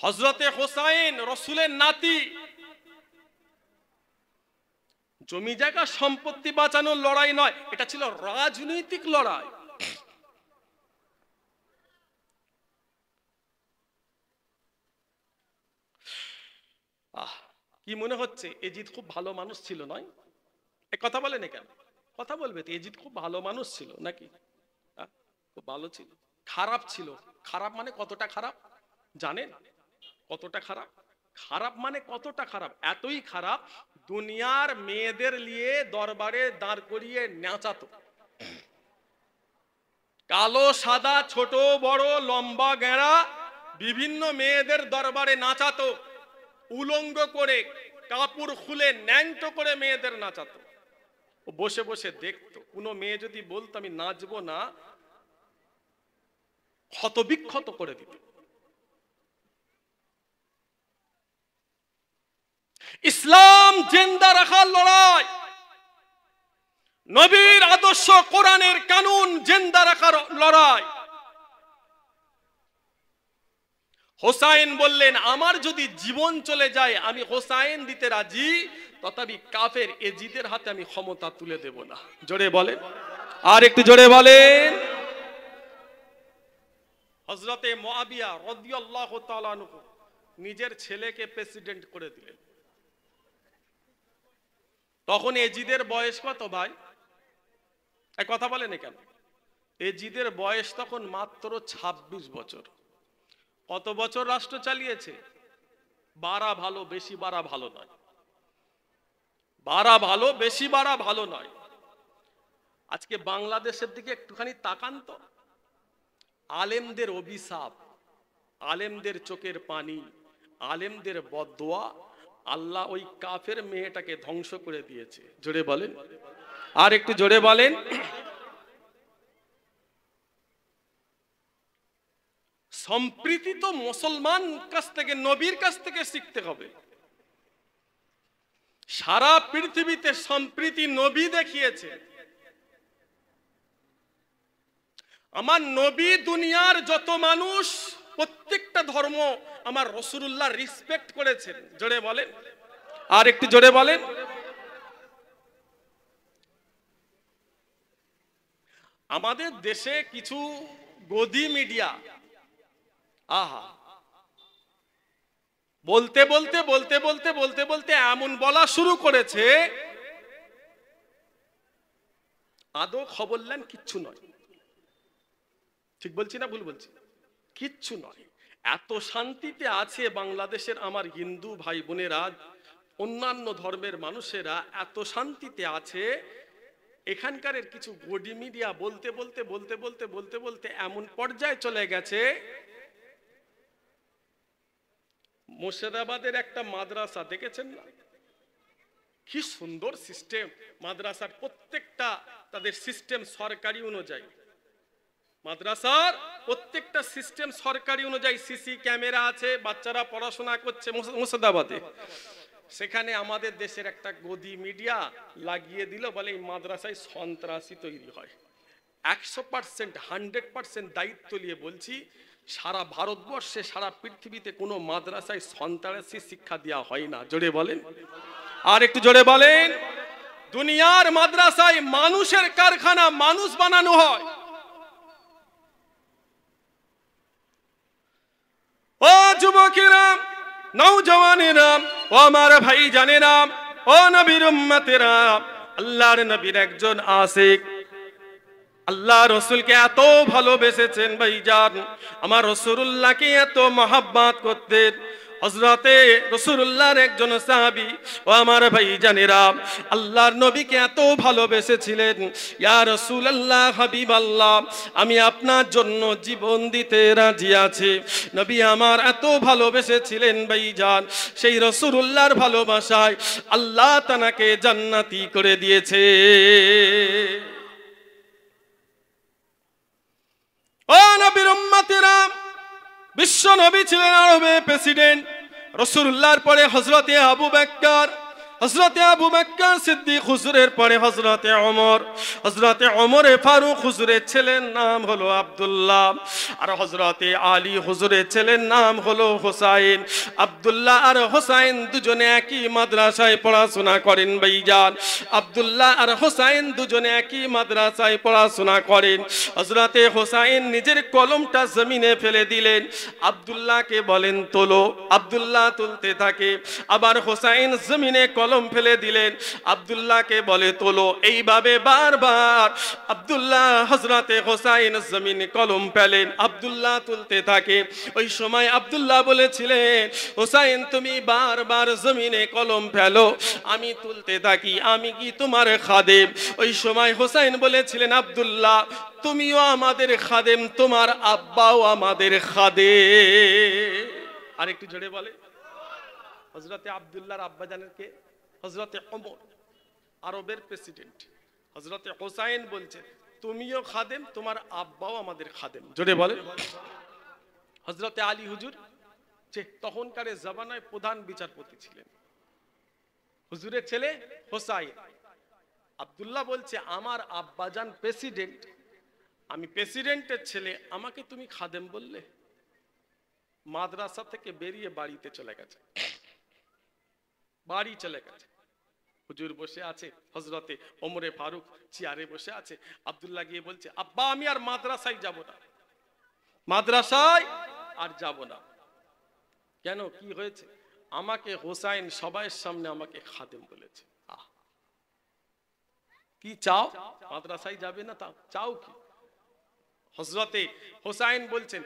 হযরতে হুসাইন রাসূলের নাতি। জমি জায়গা সম্পত্তি বাঁচানোর লড়াই নয়, এটা ছিল রাজনৈতিক লড়াই। কি মনে হচ্ছে এজিদ খুব ভালো মানুষ ছিল? নয়, এই কথা বলেন কেন? কথা বলবে তো, এজিদ খুব ভালো মানুষ ছিল নাকি? খুব ভালো ছিল? খারাপ ছিল? খারাপ মানে কতটা খারাপ জানেন? কতটা খারাপ? খারাপ মানে কতটা খারাপ? এতই খারাপ, দুনিয়ার মেয়েদের নিয়ে দরবারে দাঁড় করিয়ে নাচাতো। কালো সাদা ছোট বড় লম্বা গেঁড়া বিভিন্ন মেয়েদের দরবারে নাচাতো, উলঙ্গ করে কাপড় খুলে ন্যাংটো করে মেয়েদের নাচাতো। ও বসে বসে দেখতো। কোনো মেয়ে যদি বলতো আমি নাচবো না, ক্ষতবিক্ষত করে দিত। ইসলাম জিন্দা রাখার লড়াই, নবীর আদর্শ কোরআনের কানুন জিন্দা রাখার লড়াই। হোসাইন বললেন আমার যদি জীবন চলে যায় আমি হোসাইন দিতে রাজি, তথাপি কাফের এজিদের হাতে আমি ক্ষমতা তুলে দেব না। জোরে বলেন, আর একটু জোরে বলেন। হযরতে মুআবিয়া রাদিয়াল্লাহু তাআলা আনহু নিজের ছেলেকে প্রেসিডেন্ট করে দিলেন। তখন এজিদের বয়স কত ভাই? এক কথা বলেন কেন? এজিদের বয়স তখন মাত্র 26 বছর। কত বছর রাষ্ট্র চালিয়েছে? 12 ভালো, বেশি 12 ভালো নয়। 12 ভালো, বেশি 12 ভালো নয়। আজকে বাংলাদেশের দিকে একটুখানি তাকান তো। আলেমদের অভিশাপ, আলেমদের চোখের পানি, আলেমদের বদদোয়া, আল্লাহ ওই কাফের মেয়েটাকে ধ্বংস করে দিয়েছে। জোরে বলেন, আর একটু জোরে বলেন। সম্প্রীতি তো মুসলমান কাছ থেকে, নবীর কাছ থেকে শিখতে হবে। সারা পৃথিবীতে সম্প্রীতি নবী দেখিয়েছে। আমার নবী দুনিয়ার যত মানুষ, প্রত্যেকটা ধর্ম আমার রাসূলুল্লাহ রেসপেক্ট করেছেন। জোরে বলেন, আর একটু জোরে বলেন। আমাদের দেশে কিছু গদি মিডিয়া বলতে বলতে বলতে বলতে বলতে বলতে এমন বলা শুরু করেছে, আদৌ খবর নেন কিচ্ছু নয়। ঠিক বলছি না ভুল বলছি? কিচ্ছু নয়। এত শান্তিতে আছে বাংলাদেশের আমার হিন্দু ভাই বোনেরা, অন্যান্য ধর্মের মানুষেরা এত শান্তিতে আছে। এখানকার কিছু গদি মিডিয়া বলতে বলতে বলতে বলতে বলতে বলতে এমন পর্যায়ে চলে গেছে, মুর্শিদাবাদের একটা মাদ্রাসা দেখেছেন না? কি সুন্দর সিস্টেম মাদ্রাসার, প্রত্যেকটা তাদের সিস্টেম সরকারি অনুযায়ী। মাদ্রাসার প্রত্যেকটা সিস্টেম সরকারি অনুযায়ী, সিসি ক্যামেরা আছে, বাচ্চারা পড়াশোনা করছে মুর্শিদাবাদে। সেখানে আমাদের দেশের একটা গদি মিডিয়া লাগিয়ে দিল, বলে এই মাদ্রাসায় সন্ত্রাসী তৈরি হয়। 100% 100% দায়িত্ব নিয়ে বলছি, সারা ভারতবর্ষে সারা পৃথিবীতে কোনো মাদ্রাসায় সন্ত্রাসী শিক্ষা দেওয়া হয় না। জোরে বলেন, আর একটু জোরে বলেন। দুনিয়ার মাদ্রাসায় মানুষের কারখানা, মানুষ বানানো হয়। ও যুবকেরা, নওজওয়ানেরা, ও আমার ভাই জানেরা, ও নবীর উম্মতেরা, আল্লাহর নবীর একজন আশিক, আল্লাহ রসুলকে এত ভালোবেসেছেন ভাইজান, আমার রাসূলুল্লাহকে এত মহব্বত করতেন। হযরতে রাসূলুল্লাহর একজন সাহাবী, ও আমার ভাইজানেরা, আল্লাহর নবীকে এত ভালোবেসেছিলেন। ইয়া রাসূলুল্লাহ, হাবিবাল্লাহ, আমি আপনার জন্য জীবন দিতে রাজি আছি। নবী আমার এত ভালোবেসেছিলেন ভাইজান, সেই রাসূলুল্লাহর ভালোবাসায় আল্লাহ তানাকে জান্নাতি করে দিয়েছে। ও নবীর উম্মতেরা, বিশ্ব নবী ছিলেন আরবের প্রেসিডেন্ট। রাসূলুল্লাহর পরে হযরতে আবু বকর, হযরতে আবু বকর সিদ্দিক হুজুরের পরে হযরতে ওমর, হযরতে ওমরে ফারুক হুজুরের ছেলের নাম হলো আব্দুল্লাহ, আর হযরতে আলী হুজুরের ছেলের নাম হলো হোসাইন। আব্দুল্লাহ আর হোসাইন দুজনে একই মাদ্রাসায় পড়াশোনা করেন ভাইজান। আব্দুল্লাহ আর হোসাইন দুজনে একই মাদ্রাসায় পড়াশোনা করেন। হযরতে হোসাইন নিজের কলমটা জমিনে ফেলে দিলেন, আব্দুল্লাহকে বলেন তোলো। আব্দুল্লাহ তুলতে থাকে, আবার হোসাইন জমিনে কলম ফেলে দিলেন, আব্দুল্লাহকে বলে তোলো। এইভাবে বারবার আব্দুল্লাহ হযরতে হোসাইন জমিনে কলম ফেলেন, আব্দুল্লাহ তুলতে থাকে। ওই সময় আব্দুল্লাহ বলেছিলেন, হোসাইন তুমি বারবার জমিনে কলম ফেলো, আমি তুলতে থাকি, আমি কি তোমার খাদেম? ওই সময় হোসাইন বলেছিলেন, আব্দুল্লাহ তুমিও আমাদের খাদেম, তোমার আব্বাও আমাদের খাদেম। আর একটু জোরে বলে। হযরতে আব্দুল্লাহর আব্বা জানেন কে? হযরতে ওমর, আরবের প্রেসিডেন্ট। হযরতে হোসাইন বলছে তুমিও খাদেম, তোমার আব্বাও আমাদের খাদেম। জোরে বলে। হযরতে আলী হুজুর যে তখনকার জামানায় প্রধান বিচারপতি ছিলেন, হুজুরের ছেলে হোসাইন। আব্দুল্লাহ বলছে আমার আব্বাজান প্রেসিডেন্ট, আমি প্রেসিডেন্টের ছেলে, আমাকে তুমি খাদেম বললে? মাদ্রাসা থেকে বেরিয়ে বাড়িতে চলে গেছে, বাড়ি চলে গেছে। হুজুর বসে আছে, হযরতে ওমরে ফারুক চেয়ারে বসে আছে। আব্দুল্লাহ গিয়ে বলছে আব্বা আমি আর মাদ্রাসায় যাব না, মাদ্রাসায় আর যাব না। কেন, কি হয়েছে? আমাকে হোসাইন সবাইয়ের সামনে আমাকে খাদেম বলেছে। কি চাও? মাদ্রাসায় যাবে না, তাও চাও কি? হযরতে হোসাইন বলছেন,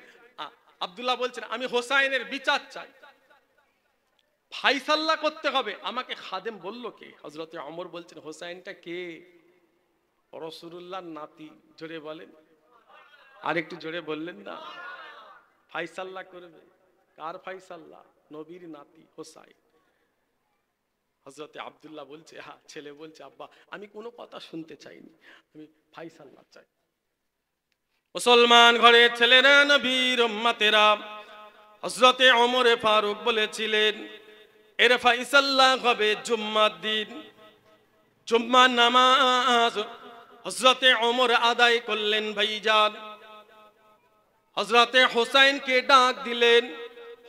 আব্দুল্লাহ বলছেন আমি হোসাইনের বিচার চাই, ফাইসাল্লা করতে হবে। আমাকে খাদেম বললো কে? হযরতে ওমর বলছেন হোসাইনটা কে? রাসূলুল্লাহর নাতি। জোরে বলেন, আর একটু জোরে বললেন না। ফাইসাল্লা করবে, কার ফাইসাল্লা? নবীর নাতি হোসাইন। হযরতে আব্দুল্লাহ বলছে, হ্যাঁ ছেলে বলছে আব্বা আমি কোনো কথা শুনতে চাইনি, আমি ফাইসাল্লা চাই। মুসলমান ঘরের ছেলেরা, নবীর উম্মতেরা, হযরতে ওমরে ফারুক বলেছিলেন এর ফাইসাল্লা হবে জুম্মার দিন। জুম্মার নামাজ হযরতে ওমর আদায় করলেন ভাইজান। হযরতে হোসাইনকে ডাক দিলেন,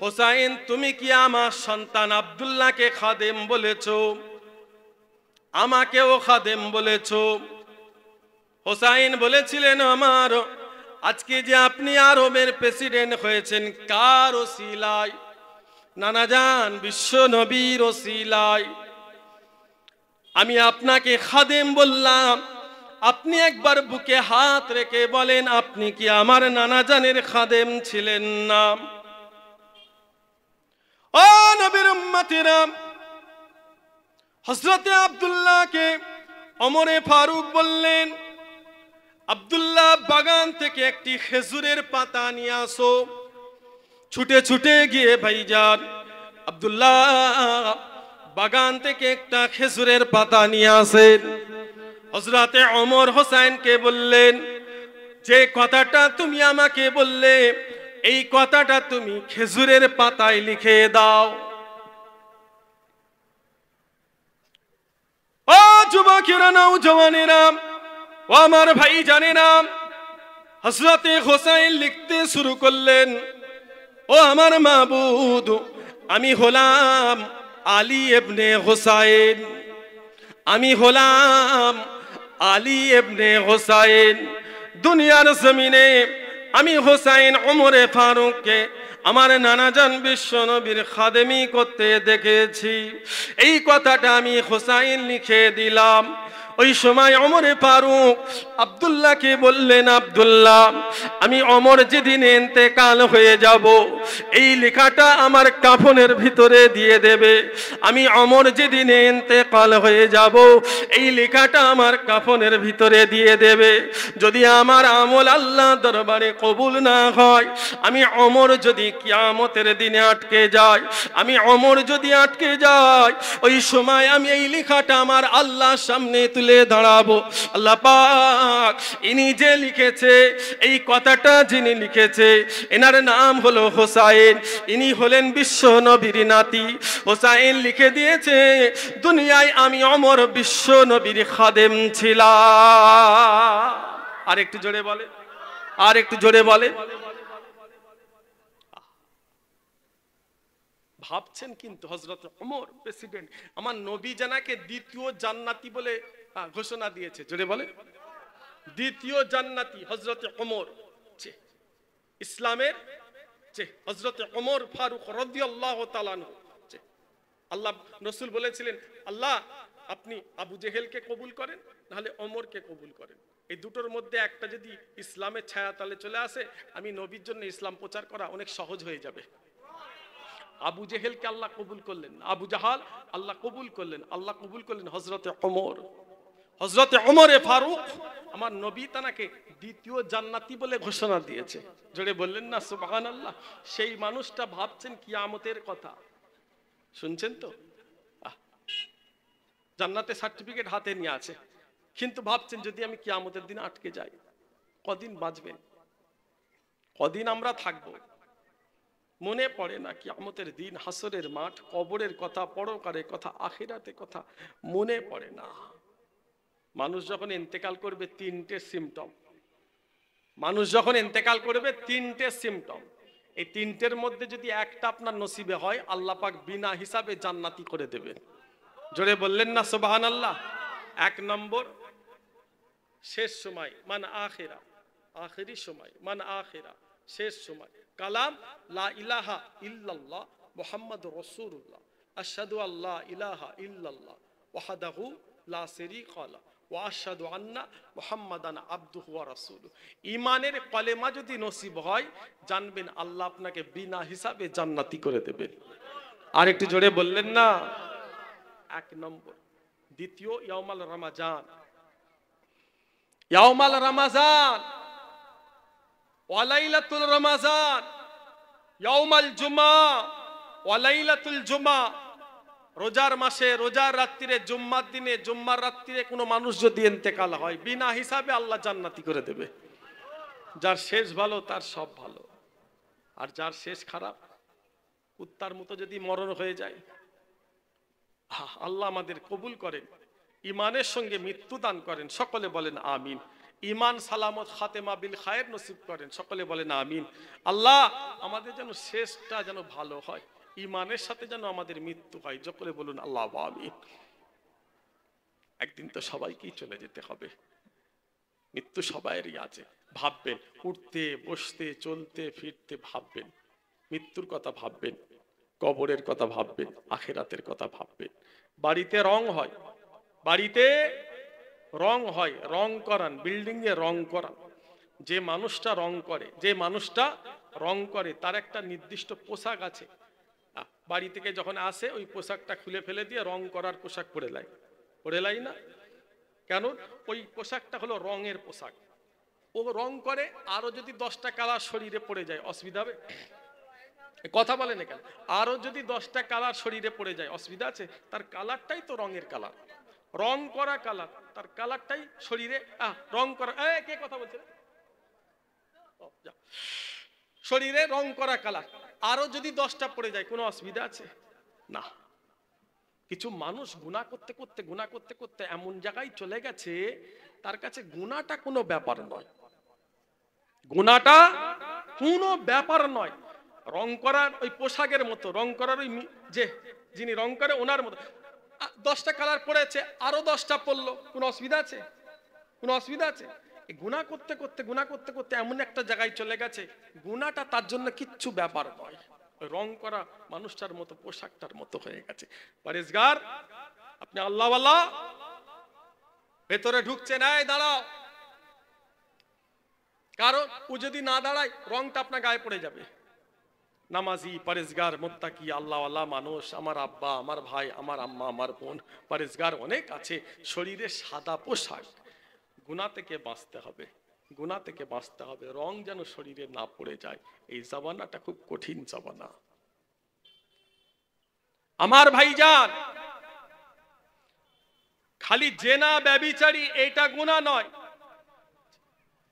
হোসাইন তুমি কি আমার সন্তান আব্দুল্লাহকে খাদেম বলেছো? আমাকেও খাদেম বলেছো? হোসাইন বলেছিলেন আমার আজকে যে আপনি আরবের প্রেসিডেন্ট হয়েছেন কার ওসিলায়? নানা জান বিশ্ব নবীর ওসিলায় আমি আপনাকে খাদেম বললাম। আপনি একবার বুকে হাত রেখে বলেন আপনি কি আমার নানা জানের খাদেম ছিলেন না? ও নবীর উম্মতেরা, হযরতে আব্দুল্লাহকে ওমরে ফারুক বললেন আব্দুল্লাহ বাগান থেকে একটি খেজুরের পাতা নিয়ে আসো। ছুটে ছুটে গিয়ে ভাইজান আব্দুল্লাহ বাগান থেকে একটা খেজুরের পাতা নিয়ে আসেন। হযরতে ওমর হোসাইনকে বললেন যে কথাটা তুমি আমাকে বললে এই কথাটা তুমি খেজুরের পাতায় লিখে দাও। ও যুবকেরা, নওজওয়ানেরা, ও আমার ভাই জানেরা, হযরতে হোসাইন লিখতে শুরু করলেন, ও আমার মাবুদ, আমি হলাম আলী ইবনে হোসাইন, আমি হলাম আলী ইবনে হোসাইন। দুনিয়ার জমিনে আমি হোসাইন ওমরে ফারুককে আমার নানাজান বিশ্ব নবীর খাদেমি করতে দেখেছি। এই কথাটা আমি হোসাইন লিখে দিলাম। ওই সময় ওমরে ফারুক আব্দুল্লাহকে বললেন, আব্দুল্লাহ, আমি ওমর যেদিন ইন্তেকাল হয়ে যাব এই লেখাটা আমার কাফনের ভিতরে দিয়ে দেবে। আমি ওমর যেদিন ইন্তেকাল হয়ে যাব এই লেখাটা আমার কাফনের ভিতরে দিয়ে দেবে। যদি আমার আমল আল্লাহ দরবারে কবুল না হয়, আমি ওমর যদি কিয়ামতের দিনে আটকে যাই, আমি ওমর যদি আটকে যাই, ওই সময় আমি এই লেখাটা আমার আল্লাহর সামনে তুলে দাঁড়াবো। আল্লাহ পাক ইনি যে লিখেছে, এই কথাটা যিনি লিখেছে, এনার নাম হলো হোসাইন। ইনি হলেন বিশ্ব নবীর নাতি। হোসাইন লিখে দিয়েছে, দুনিয়ায় আমি ওমর বিশ্ব নবীর খাদেম ছিলাম। আর একটু জোরে বলে, আর একটু জোরে বলে। ভাবছেন কিন্তু হযরত ওমর প্রেসিডেন্ট, আমার নবী জানাকে দ্বিতীয় জান্নাতি বলে ঘোষণা দিয়েছে। জোরে বলে, দ্বিতীয় জান্নাতি হযরত ওমর। ইসলামের যে হযরত ওমর ফারুক রাদিয়াল্লাহু তাআলা আনহু, আল্লাহ রাসূল বলেছিলেন, আল্লাহ আপনি আবু জেহেলকে কবুল করেন, নাহলে ওমরকে কবুল করেন। এই দুটোর মধ্যে একটা যদি ইসলামের ছায়াতলে চলে আসে, আমি নবীর জন্য ইসলাম প্রচার করা অনেক সহজ হয়ে যাবে। আবু জেহেলকে আল্লাহ কবুল করলেন, আবু জাহাল আল্লাহ কবুল করলেন, আল্লাহ কবুল করলেন হযরতে ওমর। হযরতে ওমরে ফারুক আমার নবী তানাকে দ্বিতীয় জান্নাতি বলে ঘোষণা দিয়েছে। জোরে বললেন না সুবহানাল্লাহ। সেই মানুষটা ভাবছেন কিয়ামতের কথা, শুনছেন তো? জান্নাতে সার্টিফিকেট হাতে নিয়ে আছে, কিন্তু ভাবছেন যদি আমি কিয়ামতের দিন আটকে যাই, কদিন বাঁচবেন, কদিন আমরা থাকবো। মনে পড়ে না কিয়ামতের দিন, হাসরের মাঠ, কবরের কথা, পরকালের কথা, আখিরাতের কথা মনে পড়ে না। মানুষ যখন ইন্তেকাল করবে তিনটে সিমটম, মানুষ যখন ইন্তেকাল করবে তিনটে সিমটম, এই তিনটের মধ্যে যদি একটা আপনার নসিবে হয়, আল্লাহ পাক বিনা হিসাবে জান্নাতি করে দেবেন। জোরে বললেন না সুবহানাল্লাহ। এক নম্বর, শেষ সময়, মান আখিরা, আখিরি সময়, মান আখিরা, শেষ সময়। কালাম লা ইলাহা ইল্লাল্লাহ মুহাম্মাদুর রাসূলুল্লাহ, আশহাদু আল্লা ইলাহা ইল্লাল্লাহ ওয়াহদাহু লা শারীকা লাহু ওয়া আশহাদু আন্না মুহাম্মাদান আবদুহু ওয়া রাসূলুহু। ঈমানের কলেমা যদি নসিব হয়, জানবেন আল্লাহ আপনাকে বিনা হিসাবে জান্নাতি করে দেবেন। আর একটু জোরে বললেন না। এক নম্বর। দ্বিতীয়, ইয়াউমাল রমাজান, ইয়াউমাল রমাজান, ওয়ালাইলাতুল রমাজান, ইয়াউমাল জুমা, ওয়ালাইলাতুল জুমা। রোজার মাসে, রোজার রাত্রিরে, জুম্মার দিনে, জুম্মার রাত্রিরে কোনো মানুষ যদি ইন্তেকাল হয়, বিনা হিসাবে আল্লাহ জান্নাতি করে দেবে। যার শেষ ভালো তার সব ভালো, আর যার শেষ খারাপ, কুত্তার মতো যদি মরণ হয়ে যায়, আল্লাহ আমাদের কবুল করেন, ইমানের সঙ্গে মৃত্যু দান করেন। সকলে বলেন আমিন। ইমান সালামত খাতেমা বিল খায়ের নসিব করেন। সকলে বলেন আমিন। আল্লাহ আমাদের যেন শেষটা যেন ভালো হয়, ইমানের সাথে যেন আমাদের মৃত্যু হয়। সকলে বলুন আল্লাহ আমিন। একদিন তো সবাইকেই চলে যেতে হবে, মৃত্যু সবাইয়েরই আছে। ভাববেন, উঠতে বসতে চলতে ফিরতে ভাববেন, মৃত্যুর কথা ভাববেন, কবরের কথা ভাববেন, আখিরাতের কথা ভাববেন। বাড়িতে রং হয়, বাড়িতে রং হয়, রং করান, বিল্ডিং এ রং করান। যে মানুষটা রং করে, যে মানুষটা রং করে তার একটা নির্দিষ্ট পোশাক আছে। বাড়ি থেকে যখন আসে ওই পোশাকটা খুলে ফেলে দিয়ে রং করার পোশাক পরে লাই, পরে লাই না কেন? ওই পোশাকটা হলো রঙের পোশাক। ও রং করে, আরো যদি 10টা কালার শরীরে পড়ে যায় অসুবিধা হবে? কথা বলেন কেন? আরো যদি 10টা কালার শরীরে পড়ে যায় অসুবিধা আছে? তার কালারটাই তো রঙের কালার, রং করা কালার, তার কালারটাই শরীরে রং করা। কে কথা বলছে? শরীরে রং করা কালার, আরো যদি 10টা পড়ে যায় কোনো অসুবিধা আছে? না। কিছু মানুষ গুনাহ করতে করতে এমন জায়গায় চলে গেছে, তার কাছে গুনাহটা কোনো ব্যাপার নয়, গুনাহটা কোনো ব্যাপার নয়। রং করার ওই পোশাকের মতো, রং করার ওই যে যিনি রং করে ওনার মতো 10টা কালার পড়েছে, আরো 10টা পড়লো, কোনো অসুবিধা আছে? কোনো অসুবিধা আছে? গুনাহ করতে করতে এমন একটা জায়গায় চলে গেছে, গুনাহটা তার জন্য কিচ্ছু ব্যাপার নয়, রং করা মানুষটার মতো, পোশাকটার মতো হয়ে গেছে। পরেজগার, আপনি আল্লাহওয়ালা, ভেতরে ঢুকছেন, এই দাঁড়াও, কারণ ও যদি না দাঁড়ায় রংটা আপনার গায়ে পড়ে যাবে। নামাজি, পরেজগার, মুত্তাকি, আল্লাহওয়ালা মানুষ, আমার আব্বা, আমার ভাই, আমার আম্মা, আমার বোন, পরেজগার অনেক আছে, শরীরে সাদা পোশাক। গুনাহ থেকে বাঁচতে হবে, গুনাহ থেকে বাঁচতে হবে, রং যেন শরীরে না পড়ে যায়। এই জামানাটা খুব কঠিন জামানা আমার ভাইজান। খালি জেনা ব্যভিচারী এটা গুনাহ নয়,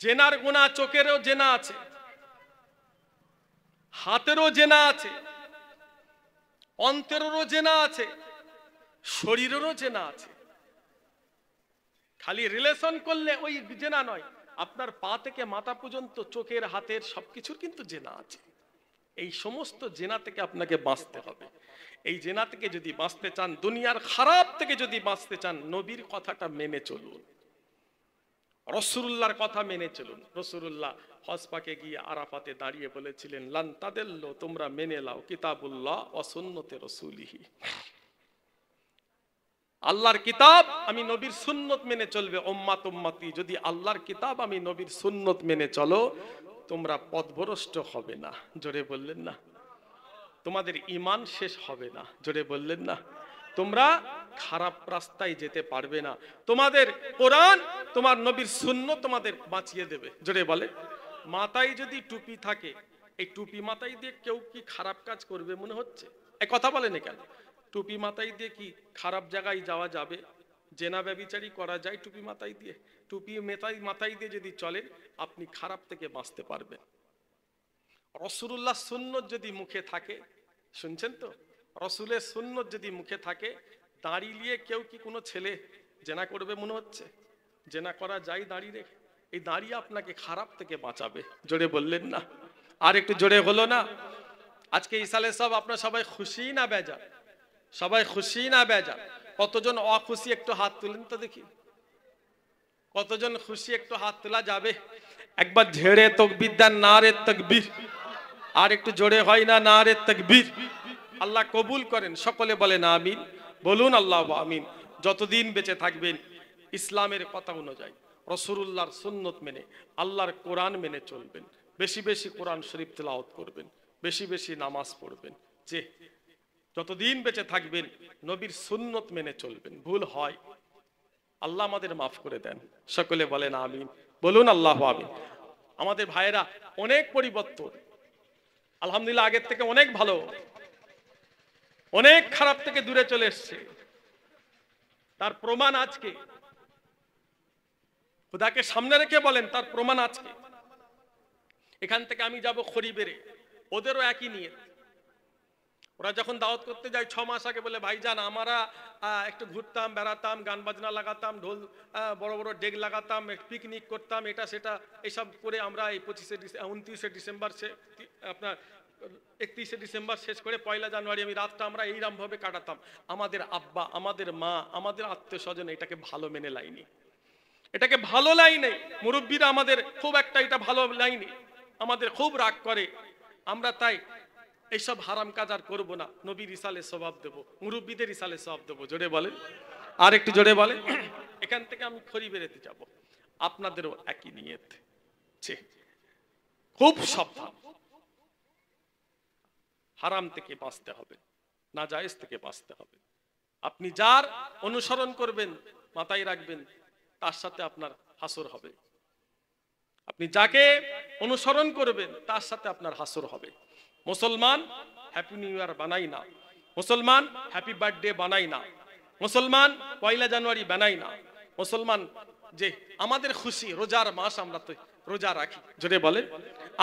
জেনার গুনাহ চোখেরও জেনা আছে, হাতেরও জেনা আছে, অন্তরেরও জেনা আছে, শরীরেরও জেনা আছে। খালি রিলেশন করলে ওই জেনা নয়, আপনার পা থেকে মাথা পর্যন্ত, চোখের, হাতের সবকিছুর কিন্তু জেনা আছে। এই সমস্ত জেনা থেকে আপনাকে বাঁচতে হবে। এই জেনা থেকে যদি বাঁচতে চান, দুনিয়ার খারাপ থেকে যদি বাঁচতে চান, নবীর কথাটা মেনে চলুন, রাসূলুল্লাহর কথা মেনে চলুন। রাসূলুল্লাহ হজ পাকে গিয়ে আরাফাতে দাঁড়িয়ে বলেছিলেন, লান তাদিল্লু, তোমরা মেনে নাও কিতাবুল্লাহ ওয়া সুন্নতে রাসূলিহি, আল্লাহর কিতাব আমি নবীর সুন্নত মেনে চলবে। উম্মাত উম্মতি, যদি আল্লাহর কিতাব আমি নবীর সুন্নত মেনে চলো, তোমরা পথভ্রষ্ট হবে না। জোরে বললেন না? তোমাদের ঈমান শেষ হবে না। জোরে বললেন না? তোমরা খারাপ রাস্তায় যেতে পারবে না। তোমাদের কোরআন, তোমার নবীর সুন্নত তোমাদের বাঁচিয়ে দেবে। জোরে বলে। মাথায় যদি টুপি থাকে, এই টুপি মাথায় দিয়ে কেউ কি খারাপ কাজ করবে মনে হচ্ছে? এই কথা বলেন কেন? টুপি মাথায় দিয়ে কি খারাপ জায়গায় যাওয়া যাবে? জেনা ব্যভিচারী করা যায় টুপি মাথায় দিয়ে? টুপি মাথায় দিয়ে যদি চলেন, আপনি খারাপ থেকে বাঁচতে পারবেন। রাসূলুল্লাহ সুন্নত যদি মুখে থাকে, শুনছেন তো, রাসূলের সুন্নত যদি মুখে থাকে, দাড়ি নিয়ে কেউ কি কোনো ছেলে জেনা করবে মনে হচ্ছে? জেনা করা যায় দাড়ি রেখে? এই দাড়ি আপনাকে খারাপ থেকে বাঁচাবে। জোরে বললেন না? আর একটু জোরে হলো না? আজকে ইসালে সব আপনার সবাই খুশি না বেজার? সবাই খুশি না বেজার? কতজন অখুশি একটু হাত তুলেন তো দেখি। কতজন খুশি একটু হাত তোলা যাবে? একবার ঝেড়ে তাকবীর দেন, নারে তাকবীর। আর একটু জোরে হয় না, নারে তাকবীর। আল্লাহ কবুল করেন, সকলে বলেন আমিন। বলুন আল্লাহ আমিন। যতদিন বেঁচে থাকবেন ইসলামের কথা অনুযায়ী, রাসূলুল্লাহর সুন্নত মেনে, আল্লাহর কোরআন মেনে চলবেন, বেশি বেশি কোরআন শরীফ তেলাওয়াত করবেন, বেশি বেশি নামাজ পড়বেন। যে যতদিন বেঁচে থাকবেন নবীর সুন্নত মেনে চলবেন। ভুল হয় আল্লাহ আমাদের মাফ করে দেন। সকলে বলেন আমিন। বলুন আল্লাহ আমিন। আমাদের ভাইয়েরা অনেক পরিবর্তন, আলহামদুলিল্লাহ, আগের থেকে অনেক ভালো, অনেক খারাপ থেকে দূরে চলে এসছে। তার প্রমাণ আজকে, খোদাকে সামনে রেখে বলেন, তার প্রমাণ আজকে। এখান থেকে আমি যাব খরিবেরে, ওদেরও একই নিয়ত। ওরা যখন দাওয়াত করতে যায় 6 মাস আগে বলে, ভাইজান আমরা একটু ঘুরতাম, বেড়াতাম, গান বাজনা লাগাতাম, ঢোল বড় বড় ডেক লাগাতাম, পিকনিক করতাম, এটা সেটা এসব করে আমরা এই 29শে ডিসেম্বর আপনার 31শে ডিসেম্বর শেষ করে 1 জানুয়ারি আমি রাতটা আমরা এইরকম ভাবে কাটাতাম। আমাদের আব্বা, আমাদের মা, আমাদের আত্মীয় স্বজন এটাকে ভালো মেনে লাইনি, এটাকে ভালো লাইনে। মুরব্বীরা আমাদের খুব একটা এটা ভালো লাইনি, আমাদের খুব রাগ করে। আমরা তাই এইসব হারাম কাজ আর করবো না, নবীর ইসালে সওয়াব দেবো, মুরব্বীদের ইসালে সওয়াব দেবো। জোরে বলে, আর একটু জোরে বলে। এখান থেকে আমি খড়ি বেরোতে যাব, আপনাদেরও একই নিয়ত। খুব সাবধান, হারাম থেকে বাঁচতে হবে, নাজায়েজ থেকে বাঁচতে হবে। আপনি যার অনুসরণ করবেন মাথায় রাখবেন, তার সাথে আপনার হাসর হবে। আপনি যাকে অনুসরণ করবেন তার সাথে আপনার হাসর হবে। মুসলমান হ্যাপি নিউ ইয়ার বানাই না, মুসলমান হ্যাপি বার্থডে বানাই না, মুসলমান 1 জানুয়ারি বানাই না। মুসলমান যে আমাদের খুশি, রোজার মাস আমরা তো রোজা রাখি, জোরে বলেন।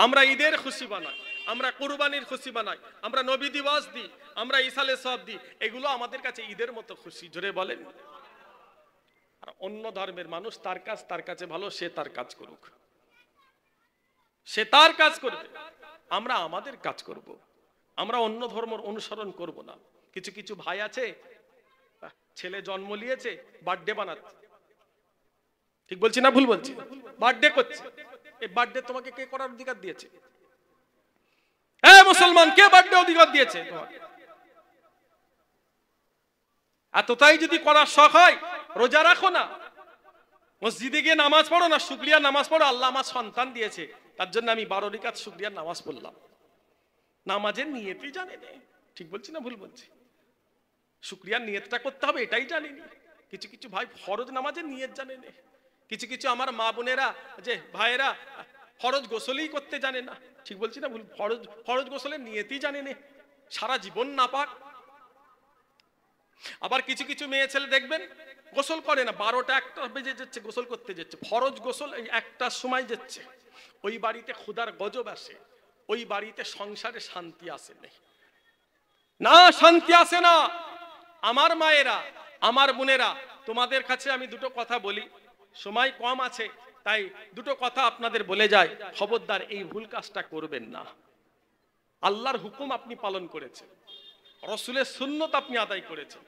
আমরা ঈদের খুশি বানাই, আমরা কুরবানির খুশি বানাই, আমরা নবী দিবস দিই, আমরা ইসালে সব দিই, এগুলো আমাদের কাছে ঈদের মতো খুশি, জোরে বলেন। আর অন্য ধর্মের মানুষ তার কাজ তার কাছে ভালো, সে তার কাজ করুক, সে তার কাজ করবে, আমরা আমাদের কাজ করব। আমরা অন্য ধর্ম অনুসরণ করব না। কিছু কিছু ভাই আছে, ছেলে জন্ম নিয়েছে, বার্থডে বানাচ্ছে, ঠিক বলছি না ভুল বলছি? বার্থডে করছে, এই বার্থডে তোমাকে কে করার অধিকার দিয়েছে? হ্যাঁ মুসলমান, কে বার্থডে অধিকার দিয়েছে তোমাকে? এতটাই যদি করার শখ হয়, রোজা রাখো না, মসজিদে গিয়ে নামাজ পড়ো না, শুকরিয়া নামাজ পড়ো, আল্লাহ আমার সন্তান দিয়েছে, তার জন্য আমি 12 রাকাত শুকরিয়ার নামাজ পড়লাম। নামাজের নিয়তই জানে না, ঠিক বলছি না ভুল বলছি? শুকরিয়ার নিয়তটা করতে হবে এটাই জানেনি। কিছু কিছু ভাই ফরজ নামাজের নিয়ত জানে না। কিছু কিছু আমার মা বোনেরা, যে ভাইয়েরা, ফরজ গোসলই করতে জানে না, ঠিক বলছি না ভুল? ফরজ গোসলের নিয়তই জানে না, সারা জীবন নাপাক। আবার কিছু কিছু মেয়ে ছেলে দেখবেন গোসল করে না, 12টা 1টা বেজে যাচ্ছে গোসল করতে যাচ্ছে, ফরজ গোসল এই 1টার সময় যাচ্ছে। ওই বাড়িতে ক্ষুধার গজব আসে, ওই বাড়িতে সংসারে শান্তি আসে না, শান্তি আসে না। আমার মায়েরা, আমার বোনেরা, তোমাদের কাছে আমি দুটো কথা বলি, সময় কম আছে তাই দুটো কথা আপনাদের বলে যায়। খবরদার এই ভুল কাজটা করবেন না। আল্লাহর হুকুম আপনি পালন করেছেন, রসুলের সুন্নত আপনি আদায় করেছেন।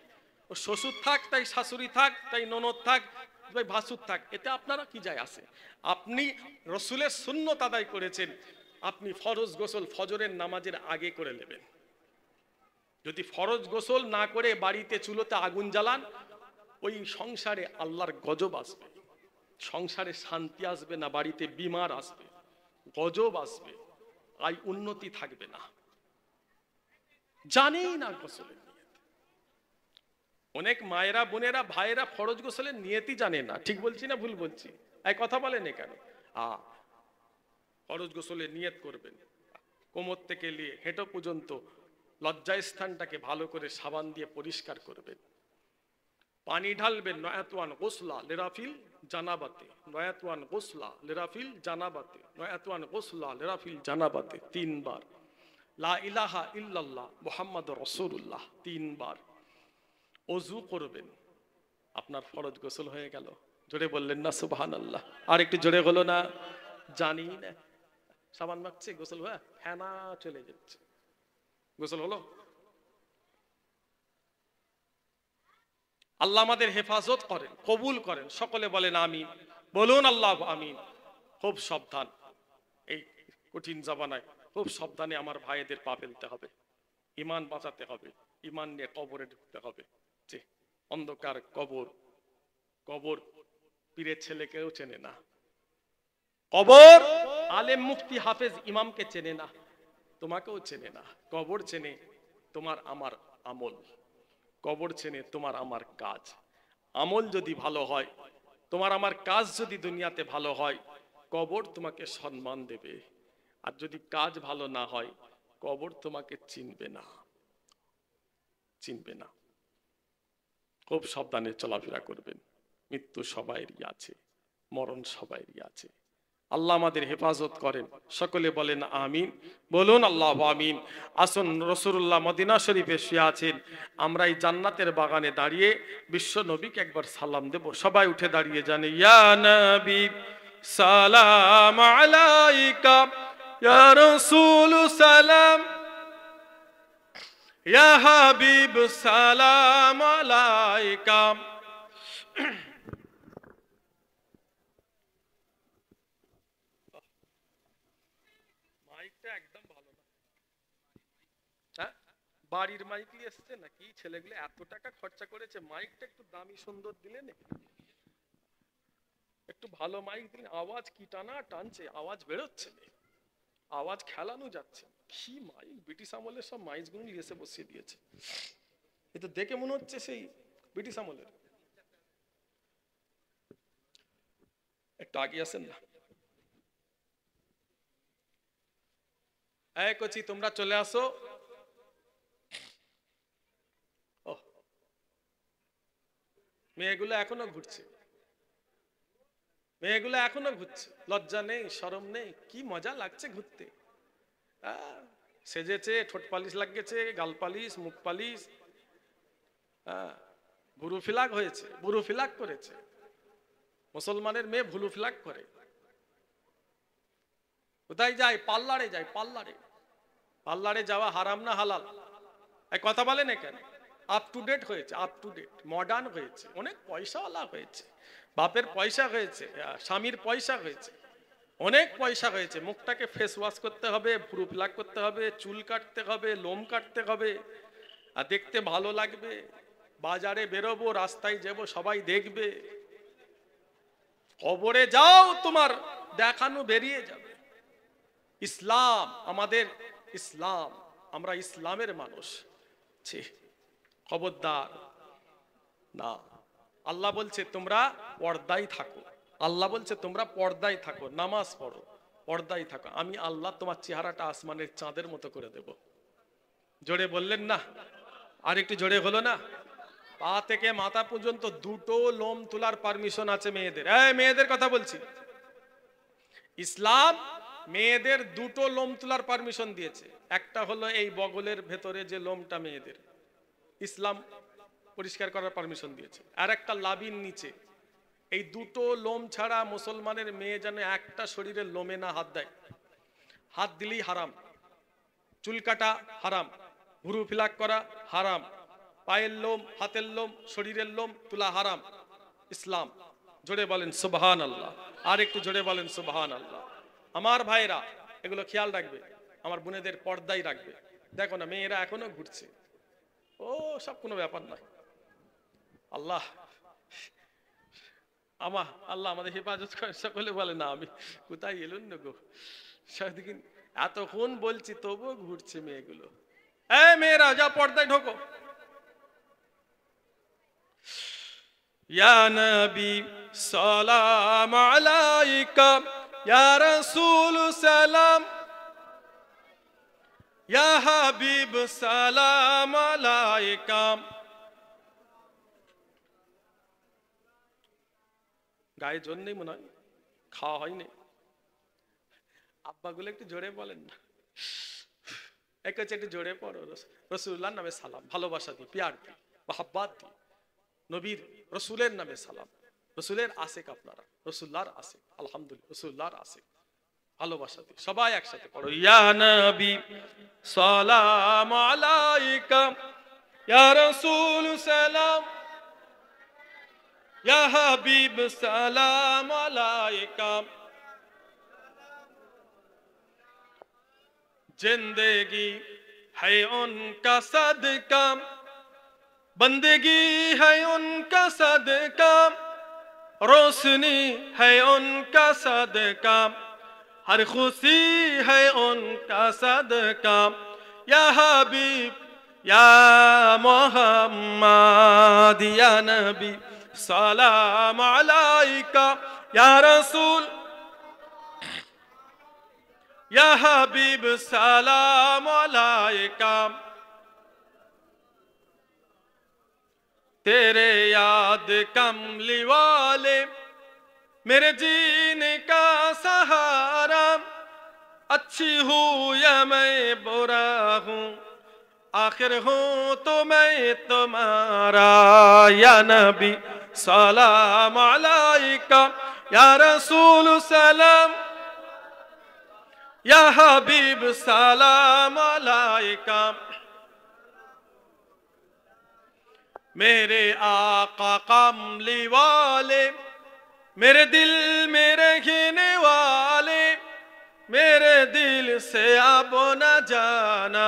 ও শ্বশুর থাক তাই শাশুড়ি থাক, তাই ননদ থাক, তাই ভাসুর থাক, এতে আপনারা কি যায় আসে? আপনি রসুলের সুন্নত আদায় করেছেন, আপনি ফরজ গোসল ফজরের নামাজের আগে করে নেবেন। যদি ফরজ গোসল না করে বাড়িতে চুলোতে আগুন জ্বালান, ওই সংসারে আল্লাহর গজব আসবে, সংসারে শান্তি আসবে না, বাড়িতে বিমার আসবে, গজব আসবে, আয় উন্নতি থাকবে না। জানেই না গোসলের নিয়ত। অনেক মায়েরা বোনেরা ভাইয়েরা ফরজ গোসলের নিয়তই জানে না, ঠিক বলছি না ভুল বলছি? এই কথা বলেন কেন? ফরজ গোসলের নিয়ত করবেন, কোমর থেকে নিয়ে হেঁটো পর্যন্ত লজ্জাস্থানটাকে ভালো করে সাবান দিয়ে পরিষ্কার করবেন, পানি ঢালবেন, নয়াতুয়ান গোসলা লিরাফিল জানাবাতে, নয়াতুয়ান গোসলা লিরাফিল জানাবাতে, নয়াতুয়ান গোসলা লিরাফিল জানাবাতে 3 বার, লা ইলাহা ইল্লাল্লাহ মুহাম্মাদুর রাসূলুল্লাহ 3 বার। ওযু করবেন, আপনার ফরজ গোসল হয়ে গেল। জোরে বললেন না সুবহানাল্লাহ? আর একটু জোরে হলো না? জানি না, সাবান মাখছে, গোসল হয়ে ফেনা চলে যাচ্ছে, গোসল হলো? আল্লাহ আমাদের হেফাজত করেন, কবুল করেন, সকলে বলেন আমিন, বলুন আল্লাহ আমিন। খুব সাবধান, এই কঠিন জামানায় খুব সাবধানে আমার ভাইদের পা ফেলতে হবে, ইমান বাঁচাতে হবে, ইমান নিয়ে কবরে ঢুকতে হবে। যে অন্ধকার কবর, কবর পীরের ছেলেকেও চেনে না, কবর আলেম মুফতি হাফেজ ইমামকে চেনে না, তোমাকেও চেনে না। কবর চেনে তোমার আমার আমল, কবর চেনে তোমার আমার কাজ। আমল যদি ভালো হয়, তোমার আমার কাজ যদি দুনিয়াতে ভালো হয়, কবর তোমাকে সম্মান দেবে। আর যদি কাজ ভালো না হয়, কবর তোমাকে চিনবে না, চিনবে না। খুব সাবধানে চলাফেরা করবেন, মৃত্যু সবাইরই আছে, মরণ সবাইরই আছে। আল্লাহ আমাদের হেফাজত করেন, সকলে বলেন আমিন, বলুন আল্লাহ আমিন। আসুন, রাসূলুল্লাহ মদিনা শরীফে শুয়ে আছেন, আমরা এই জান্নাতের বাগানে দাঁড়িয়ে বিশ্ব নবীকে একবার সালাম দেব। সবাই উঠে দাঁড়িয়ে জানে, ইয়া নবী সালাম আলাইকা, ইয়া রাসূল সালাম, ইয়া হাবিব সালাম আলাইকা। মাইকটা একদম ভালো না, হ্যাঁ? বাড়ির মাইক নিয়ে এসছে নাকি? ছেলেগুলো এত টাকা খরচা করেছে, মাইকটা একটু দামি সুন্দর দিলে না, একটু ভালো মাইক দিলে। আওয়াজ কি টানা টানছে, আওয়াজ বেরোচ্ছে না, আওয়াজ খেলানো যাচ্ছে। কি মাইক, ব্রিটিশ আমলের সব মাইকগুলো নিয়ে এসে বসিয়ে দিয়েছে। এটা দেখে মনে হচ্ছে সেই ব্রিটিশ আমলের। একটু আগে আসেন না, এই কচি তোমরা চলে আসো। মেয়েগুলো এখনো ঘুরছে, মেয়েগুলো এখনো ঘুরছে, লজ্জা নেই, শরম নেই, কি মজা লাগছে ঘুরতে। সেজেছে, ঠোঁট পালিশ লাগিয়েছে, গাল পালিশ, মুখ পালিশ, ভুরু ফিলাক হয়েছে, ভুরু ফিলাক করেছে। মুসলমানের মেয়ে ভুরু ফিলাক করে, কোথায় যায়? পার্লারে যায়। পার্লারে যাওয়া হারাম না হালাল? এই কথা বলেন কেন? আপ টু ডেট হয়েছে, আপ টু ডেট, মডার্ন হয়েছে, অনেক পয়সাওয়ালা হয়েছে, বাপের পয়সা হয়েছে, স্বামীর পয়সা হয়েছে, অনেক পয়সা হয়েছে। মুখটাকে ফেস ওয়াশ করতে হবে, ভুরু ফিলাক করতে হবে, চুল কাটতে হবে, লোম কাটতে হবে, আর দেখতে ভালো লাগবে। বাজারে বেরোবো, রাস্তায় যাবো, সবাই দেখবে। কবরে যাও, তোমার দেখানো বেরিয়ে যাবে। ইসলাম আমাদের, ইসলাম, আমরা ইসলামের মানুষ। খবরদার না। আল্লাহ বলছে তোমরা পর্দায় থাকো, আল্লাহ বলছে তোমরা পর্দায় থাকো, নামাজ পড়ো, পর্দায় থাকো। আমি আল্লাহ তোমার চেহারাটা আসমানের চাঁদের মতো করে দেব। জোরে বললেন না? আর একটু জোরে হলো না? পা থেকে মাথা পর্যন্ত দুটো লোম তোলার পারমিশন আছে মেয়েদের। এই মেয়েদের কথা বলছি, ইসলাম মেয়েদের দুটো লোম তোলার পারমিশন দিয়েছে। একটা হলো এই বগলের ভেতরে যে লোমটা মেয়েদের, ইসলাম পরিষ্কার করার পারমিশন দিয়েছে। আর একটা লাভির নিচে, এই দুটো লোম ছাড়া মুসলমানের মেয়ে যেন একটা শরীরের লোমে না হাত দেয়। হাত দিলেই হারাম। চুল কাটা হারাম, ভুরু ফিলাক করা হারাম, পায়ের লোম, হাতের লোম, শরীরের লোম তোলা হারাম। ইসলাম। জোরে বলেন সুবহানাল্লাহ। আর একটু জোরে বলেন সুবহানাল্লাহ। আমার ভাইরা এগুলো খেয়াল রাখবে, আমার বোনেদের পর্দায় রাখবে। দেখো না, মেয়েরা এখনো ঘুরছে, ও সব কোনো ব্যাপার নয়। আল্লাহ আল্লাহ আমাদের হেফাজত করে। সকলে বলে না আমি কোথায় এলুন না গো, সেদিন এতক্ষণ বলছি তবুও ঘুরছে মেয়েগুলো। এই মেয়েরা যা পর্দায় ঢোকো। ইয়া নবী সালাম আলাইকা, ইয়া রাসূল সালাম, ইয়া হাবিব সালাম আলাইকা। গায়ে জোর নেই মনে হয়, খাওয়া হয়নি। আব্বাগুলো একটু জোরে বলেন না, একটু জোরে পড়ো। রসুল্লাহর নামে সালাম, ভালোবাসা দিই, পিয়ার দিই, মহাব্বাত দিই। নবীর রসুলের নামে সালাম। রসুলের আশেক আপনারা, রসুল্লাহর আশেক, আলহামদুলিল্লাহ রসুল্লাহর আশেক, ভালোবাসা দিই। সবাই একসাথে পড়ো। ইয়া নবী সালাম আলাইকা, ইয়া রাসূল সালাম, ইয়া হাবিব সালাম আলাইকা। जिंदगी है उनका सदका, बंदगी है उनका सदका, रोशनी है उनका सदका, हर खुशी है उनका सदका। या हबीब या मोहम्मद, या नबी सलाम अलैका, या रसूल या हबीब सलाम अलैका। तेरे याद कमली वाले मेरे जीने का सहारा, अच्छी हूँ या मैं बुरा हूँ, आखिर हूँ तो मैं तुम्हारा। या नबी सलाम अलैका, या रसूल सलाम, या हबीब सलाम अलैका। मेरे आका कमली वाले मेरे दिल में रहने वाले, मेरे दिल से अब न जाना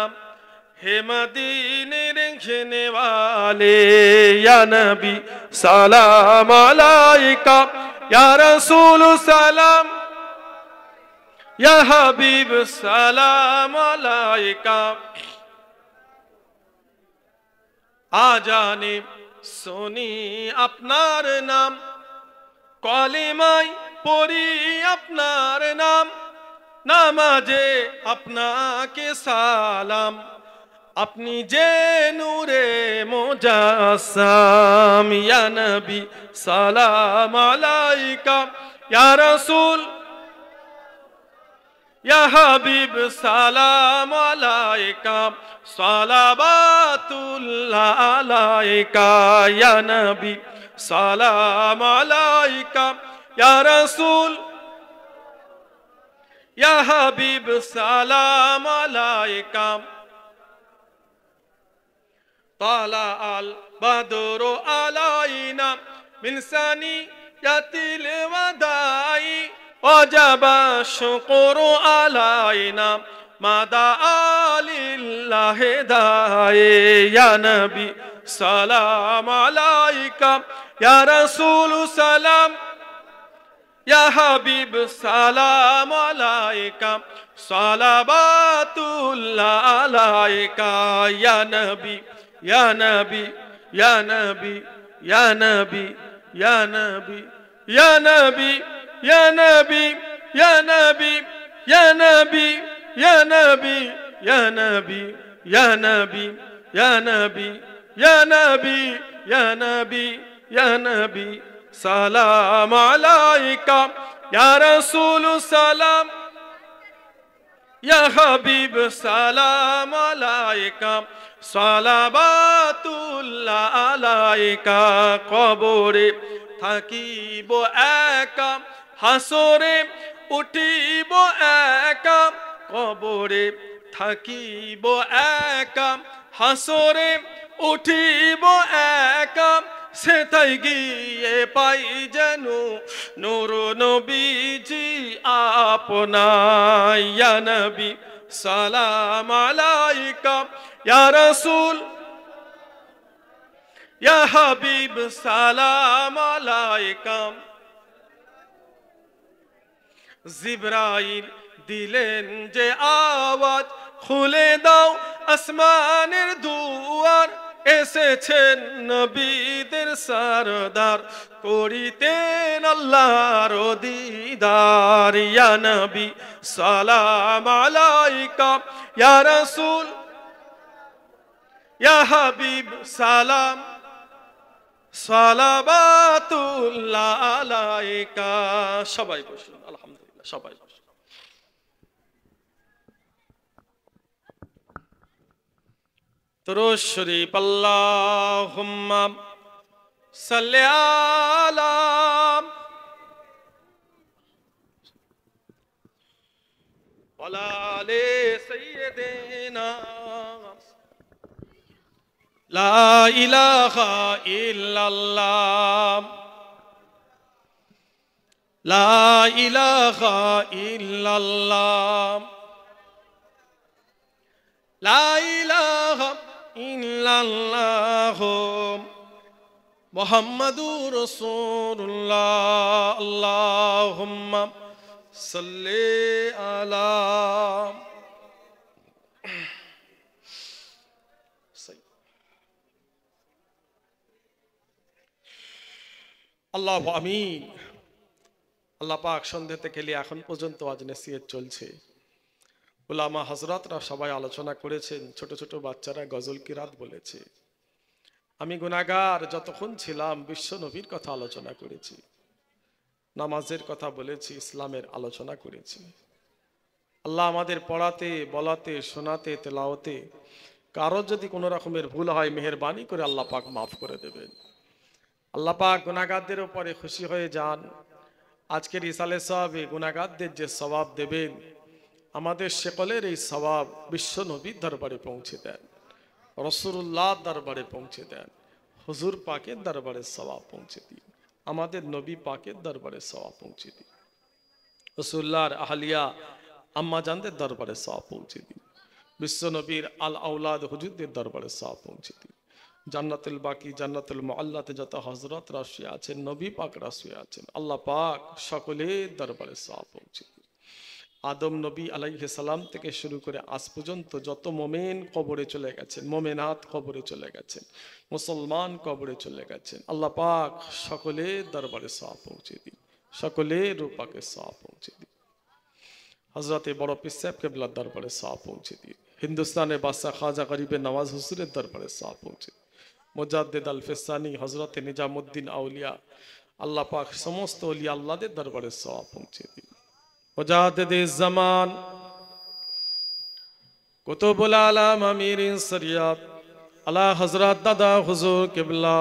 हे मदीने रहने वाले। या नबी सलाम अलैका, या रसूल सलाम, या हबीब सलाम अलैका। आजाने सुनी अपनार नाम, कलिमाय पढ़ी अपनार नाम, नामाजे আপনাকে সালাম, আপনি যে নূরে মুজাসসাম। ইয়া নবী সালাম আলাইকা, ইয়া রাসূল ইয়া হাবিব সালাম আলাইকা সালাওয়াতুল্লাহ আলাইকা ইয়া নবী সালাম আলাইকা ইয়া রাসূল ইয়া হাবিব সালাম আলাইকা طلع البدر علينا من ثنيات الوداع وجب الشكر علينا ما دعا لله داعي يا نبي سلام عليك يا رسول سلام يا حبيب سلام عليك صلوات الله عليك يا نبي يا نبي يا نبي يا نبي يا نبي يا نبي يا نبي يا نبي يا نبي يا نبي يا نبي يا نبي يا نبي يا نبي يا نبي يا نبي سلام عليك يا رسول سلام يا حبيب سلام عليك صلواتullah আলাইকা কবরে থাকিব একা হাসরে উঠিব একা কবরে থাকিব একা হাসরে উঠিব একা সেটাই গিয়ে পাই যেন নূর নবীজি আপনার ইয়া নবী সালাম আলাইকা ইয়া রাসূল ইয়া হাবিব সালাম আলাইকা জিবরাইল দিলেন যে আওয়াজ খুলে দাও আসমানের দুয়ার এসেছেন নবীদের সরদার করিতেন আল্লাহর দিদার ইয়া নবী সালাম আলাইকা ইয়া রাসূল ইয়া হাবিব সালাম সালাওয়াতুল্লাহ আলাইকা সবাই বসুন আলহামদুলিল্লাহ সবাই বসুন দুরূদ শরীফ আল্লাহুম্মা সাল্লি আলা ওয়ালা আলি সাইয়্যিদিনা লা ইলাহা ইল্লাল্লাহ লা ইলাহা ইল্লাল্লাহ লা ইলাহা ইল্লাল্লাহ মুহাম্মাদুর রাসূলুল্লাহ আল্লাহুম্মা সাল্লি আলা আল্লাহু আমিন। আল্লাহ পাক সন্ধ্যা থেকে এখন পর্যন্ত আজ নসিহত চলছে। উলামা হযরতরা সবাই আলোচনা করেছেন, ছোট ছোট বাচ্চারা গজল কিরাত বলেছে। আমি গুনাহগার যতক্ষণ ছিলাম বিশ্ব নবীর কথা আলোচনা করেছি, নামাজের কথা বলেছি, ইসলামের আলোচনা করেছি। আল্লাহ আমাদের পড়াতে বলাতে শোনাতে তেলাওয়াতে কারো যদি কোনো রকমের ভুল হয় মেহেরবানি করে আল্লাহ পাক মাফ করে দেবেন। আল্লাহ পাক গুনাহগারদের উপরে খুশি হয়ে যান। আজকের ইসালে সাহাবে গুনাহগারদের যে সওয়াব দেবেন, আমাদের সকলের এই সওয়াব বিশ্ব নবীর দরবারে পৌঁছে দেন, রাসূলুল্লাহর দরবারে পৌঁছে দেন, হুজুর পাকের দরবারে সওয়াব পৌঁছে দিন, আমাদের নবী পাকের দরবারে সওয়াব পৌঁছে দিন, রাসূলুল্লাহর আহলিয়া আম্মা জানদের দরবারে সওয়াব পৌঁছে দিন, বিশ্ব নবীর আল আওলাদ হুজুরদের দরবারে সওয়াব পৌঁছে দিন। জান্নাতুল বাকি জান্নাতুল মুআল্লাতে যত হযরত রাশি আছেন, নবী পাক রাশি আছেন, আল্লাহ পাক সকলের দরবারে সওয়াব পৌঁছে দিন। আদম নবী আলাইহিস সালাম থেকে শুরু করে আজ পর্যন্ত যত মোমেন কবরে চলে গেছেন, মোমেনাত কবরে চলে গেছেন, মুসলমান কবরে চলে গেছেন, আল্লাহ পাক সকলের দরবারে সওয়াব পৌঁছে দিন, সকলের রূপাকে সওয়াব পৌঁছে দিন। হযরতে বড় পীর সাহেব কিবলার দরবারে সওয়াব পৌঁছে দিন। হিন্দুস্তানের বাদশাহ খাজা গরিবে নওয়াজ হুজুরের দরবারে সওয়াব পৌঁছে দিন। মুজাদ্দিদ আল ফিসানি হযরতে নিজামুদ্দিন আউলিয়া আল্লাহ পাক সমস্ত ওলি আল্লাহদের দরবারে সওয়াব পৌঁছে দিন। মুজাদ্দিদে জামান কুতুবুল আলাম আমিরিন শরিয়ত আলা হযরত দাদা হুজুর কিবলা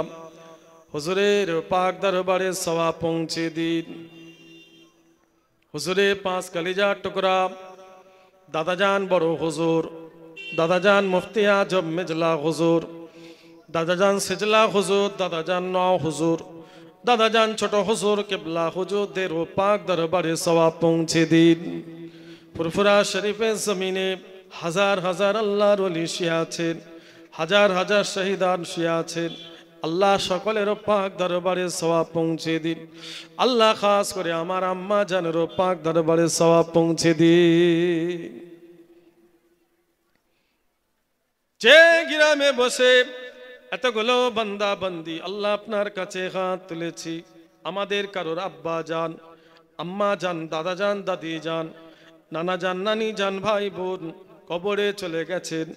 হুজুরের পাক দরবারে সওয়াব পৌঁছে দিন। হুজুরের পাঁচ কলিজা টুকরা দাদাজান বড় হুজুর, দাদাজান মুফতি আজম মেজলা হুজুর, দাদাজান সেজলা হুজুর, দাদাজান নও হুজুর, দাদাজান ছোট হুজুর কিবলা হুজুরদের পাক দরবারে সওয়াব পৌঁছে দিন। ফুরফুরা শরীফের জমিনে হাজার হাজার আল্লাহর ওলি শুয়ে আছেন, হাজার হাজার শহীদান শুয়ে আছেন। আল্লাহ সকলের পাক দরবারে সওয়াব পৌঁছে দিন। আল্লাহ খাস করে আমার আম্মা জানের পাক দরবারে সওয়াব পৌঁছে দিন। যে গ্রামে বসে এতগুলো বান্দা বান্দি আল্লাহ আপনার কাছে হাত তুলেছি, আমাদের কারোর আব্বা যান, আম্মা যান, দাদা যান, দাদি যান, নানা যান, নানি যান, ভাই বোন কবরে চলে গেছেন।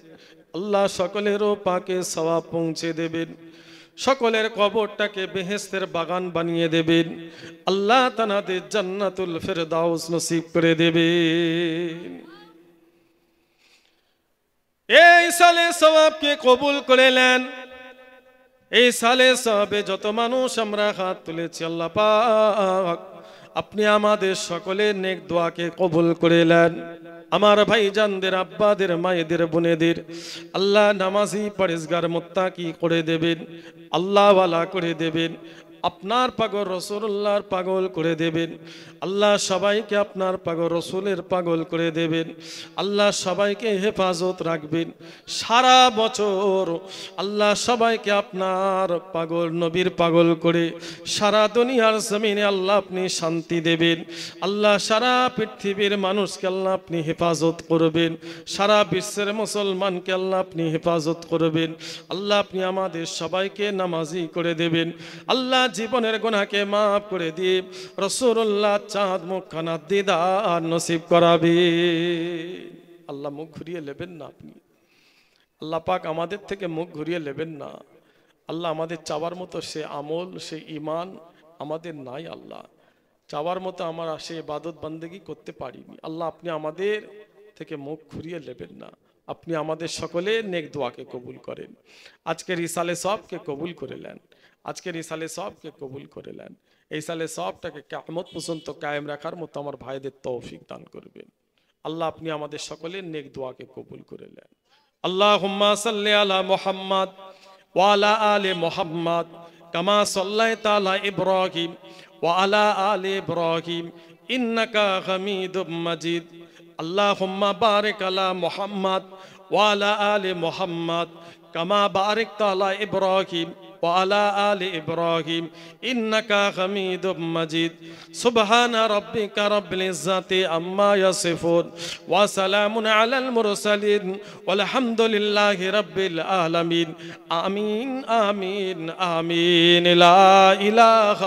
আল্লাহ সকলেরও পাকে সওয়াব পৌঁছে দেবেন, সকলের কবরটাকে বেহেশতের বাগান বানিয়ে দেবেন। আল্লাহ তানাদের জান্নাতুল ফেরদাউস নসিব করে দেবেন। এই সালে সওয়াবকে কবুল করে নেন। এই সালে সওয়াবে যত মানুষ আমরা হাত তুলেছি আল্লাহ পাক আপনি আমাদের সকলের নেক দোয়াকে কবুল করে নেন। আমার ভাইজানদের, আব্বাদের, মায়েদের, বোনেদের আল্লাহ নামাজি পরেজগার মুত্তাকি করে দেবেন, আল্লাহওয়ালা করে দেবেন, আপনার পাগল রসুল্লাহর পাগল করে দেবেন। আল্লাহ সবাইকে আপনার পাগল রসুলের পাগল করে দেবেন। আল্লাহ সবাইকে হেফাজত রাখবেন সারা বছর। আল্লাহ সবাইকে আপনার পাগল নবীর পাগল করে সারা দুনিয়ার জমিনে আল্লাহ আপনি শান্তি দেবেন। আল্লাহ সারা পৃথিবীর মানুষকে আল্লাহ আপনি হেফাজত করবেন, সারা বিশ্বের মুসলমানকে আল্লাহ আপনি হেফাজত করবেন। আল্লাহ আপনি আমাদের সবাইকে নামাজি করে দেবেন। আল্লাহ জীবনের গুনাহকে মাফ করে দিয়ে রাসূলুল্লাহ চাঁদ মুখখানা দিদার নসিব করাবে। আল্লাহ মুখ ঘুরিয়ে নেবেন না আপনি, আল্লাহ পাক আমাদের থেকে মুখ ঘুরিয়ে নেবেন না। আল্লাহ আমাদের চাওয়ার মতো সে আমল, সে ঈমান আমাদের নাই। আল্লাহ চাওয়ার মতো আমরা সে ইবাদত বান্দেগি করতে পারিনি। আল্লাহ আপনি আমাদের থেকে মুখ ঘুরিয়ে নেবেন না। আপনি আমাদের সকলের নেক দোয়াকে কবুল করেন। আজকের ইসালে সবকে কবুল করে নেন। আজকের এই সালে সবকে কবুল করে নেন। এই সালে সবটাকে কিয়ামত পর্যন্ত কায়েম রাখার মতো আমার ভাইদের তৌফিক দান করবেন। আল্লাহ আপনি আমাদের সকলের নেক দোয়াকে কবুল করে নেন। আল্লাহুম্মা সাল্লি আলা মুহাম্মাদ ওয়া আলা আলি মুহাম্মাদ কামা সাল্লাইতা আলা ইব্রাহিম ওয়া আলা আলি ইব্রাহিম ইন্নাকা হামিদুম মাজিদ। আল্লাহুম্মা বারিক আলা মুহাম্মাদ ওয়া আলা আলি মুহাম্মাদ কামা বারাকতা আলা ইব্রাহিম وعلى آل إبراهيم إنك حميد مجيد سبحان ربك رب العزة عما يصفون وسلام على المرسلين والحمد لله رب العالمين آمين آمين آمين لا إله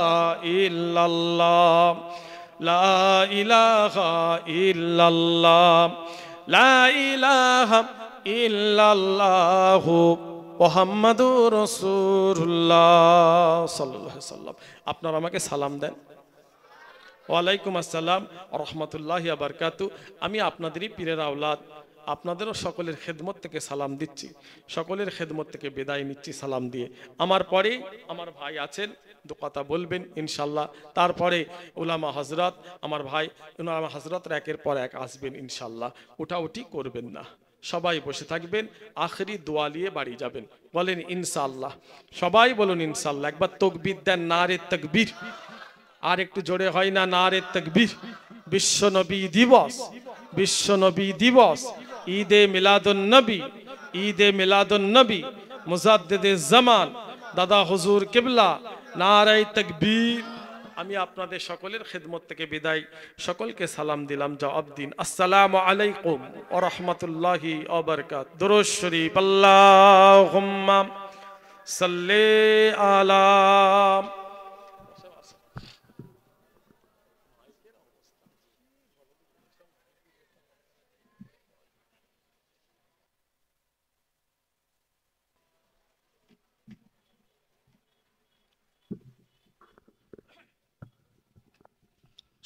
إلا الله لا إله إلا الله لا إله إلا الله মুহাম্মাদুর রাসূলুল্লাহ সাল্লাল্লাহু আলাইহি সাল্লাম। আপনারা আমাকে সালাম দেন। ওয়ালাইকুম আসসালাম ওয়া রাহমাতুল্লাহি ওয়া বারাকাতুহু। আমি আপনাদেরই পীরের আওলাদ, আপনাদেরও সকলের খেদমত থেকে সালাম দিচ্ছি, সকলের খেদমত থেকে বিদায় নিচ্ছি সালাম দিয়ে। আমার পরে আমার ভাই আছেন, দু কথা বলবেন ইনশাল্লাহ। তারপরে উলামা হযরত, আমার ভাই উলামা হযরতরা একের পর এক আসবেন ইনশাল্লাহ। উঠাউঠি করবেন না, সবাই বসে থাকবেন, আখেরি দোয়া নিয়ে বাড়ি যাবেন। বলেন ইনশাআল্লাহ, সবাই বলুন ইনশাআল্লাহ। একবার তাকবীর দেন, নারে তাকবীর। আর একটু জোরে হয় না, নারে তাকবীর। বিশ্ব নবী দিবস, বিশ্ব নবী দিবস, ঈদে মিলাদুন নবী, ঈদে মিলাদুন নবী, মুজাদ্দিদে জামান দাদা হুজুর কিবলা, নারে তাকবীর। আমি আপনাদের সকলের খেদমত থেকে বিদায়, সকলকে সালাম দিলাম, জবাব দিন আসসালামু আলাইকুম ওয়া রাহমাতুল্লাহি ওয়া বারাকাতুহু। দুরূদ শরীফ। আল্লাহুম্মা সাল্লি আলা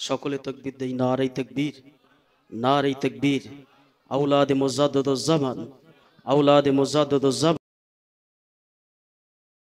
সকলে তাকবীর দেই, নারে তাকবীর, নারে তাকবীর। আওলাদে মুজাদ্দিদুজ জামান, আওলাদে মুজাদ্দিদুজ জামান।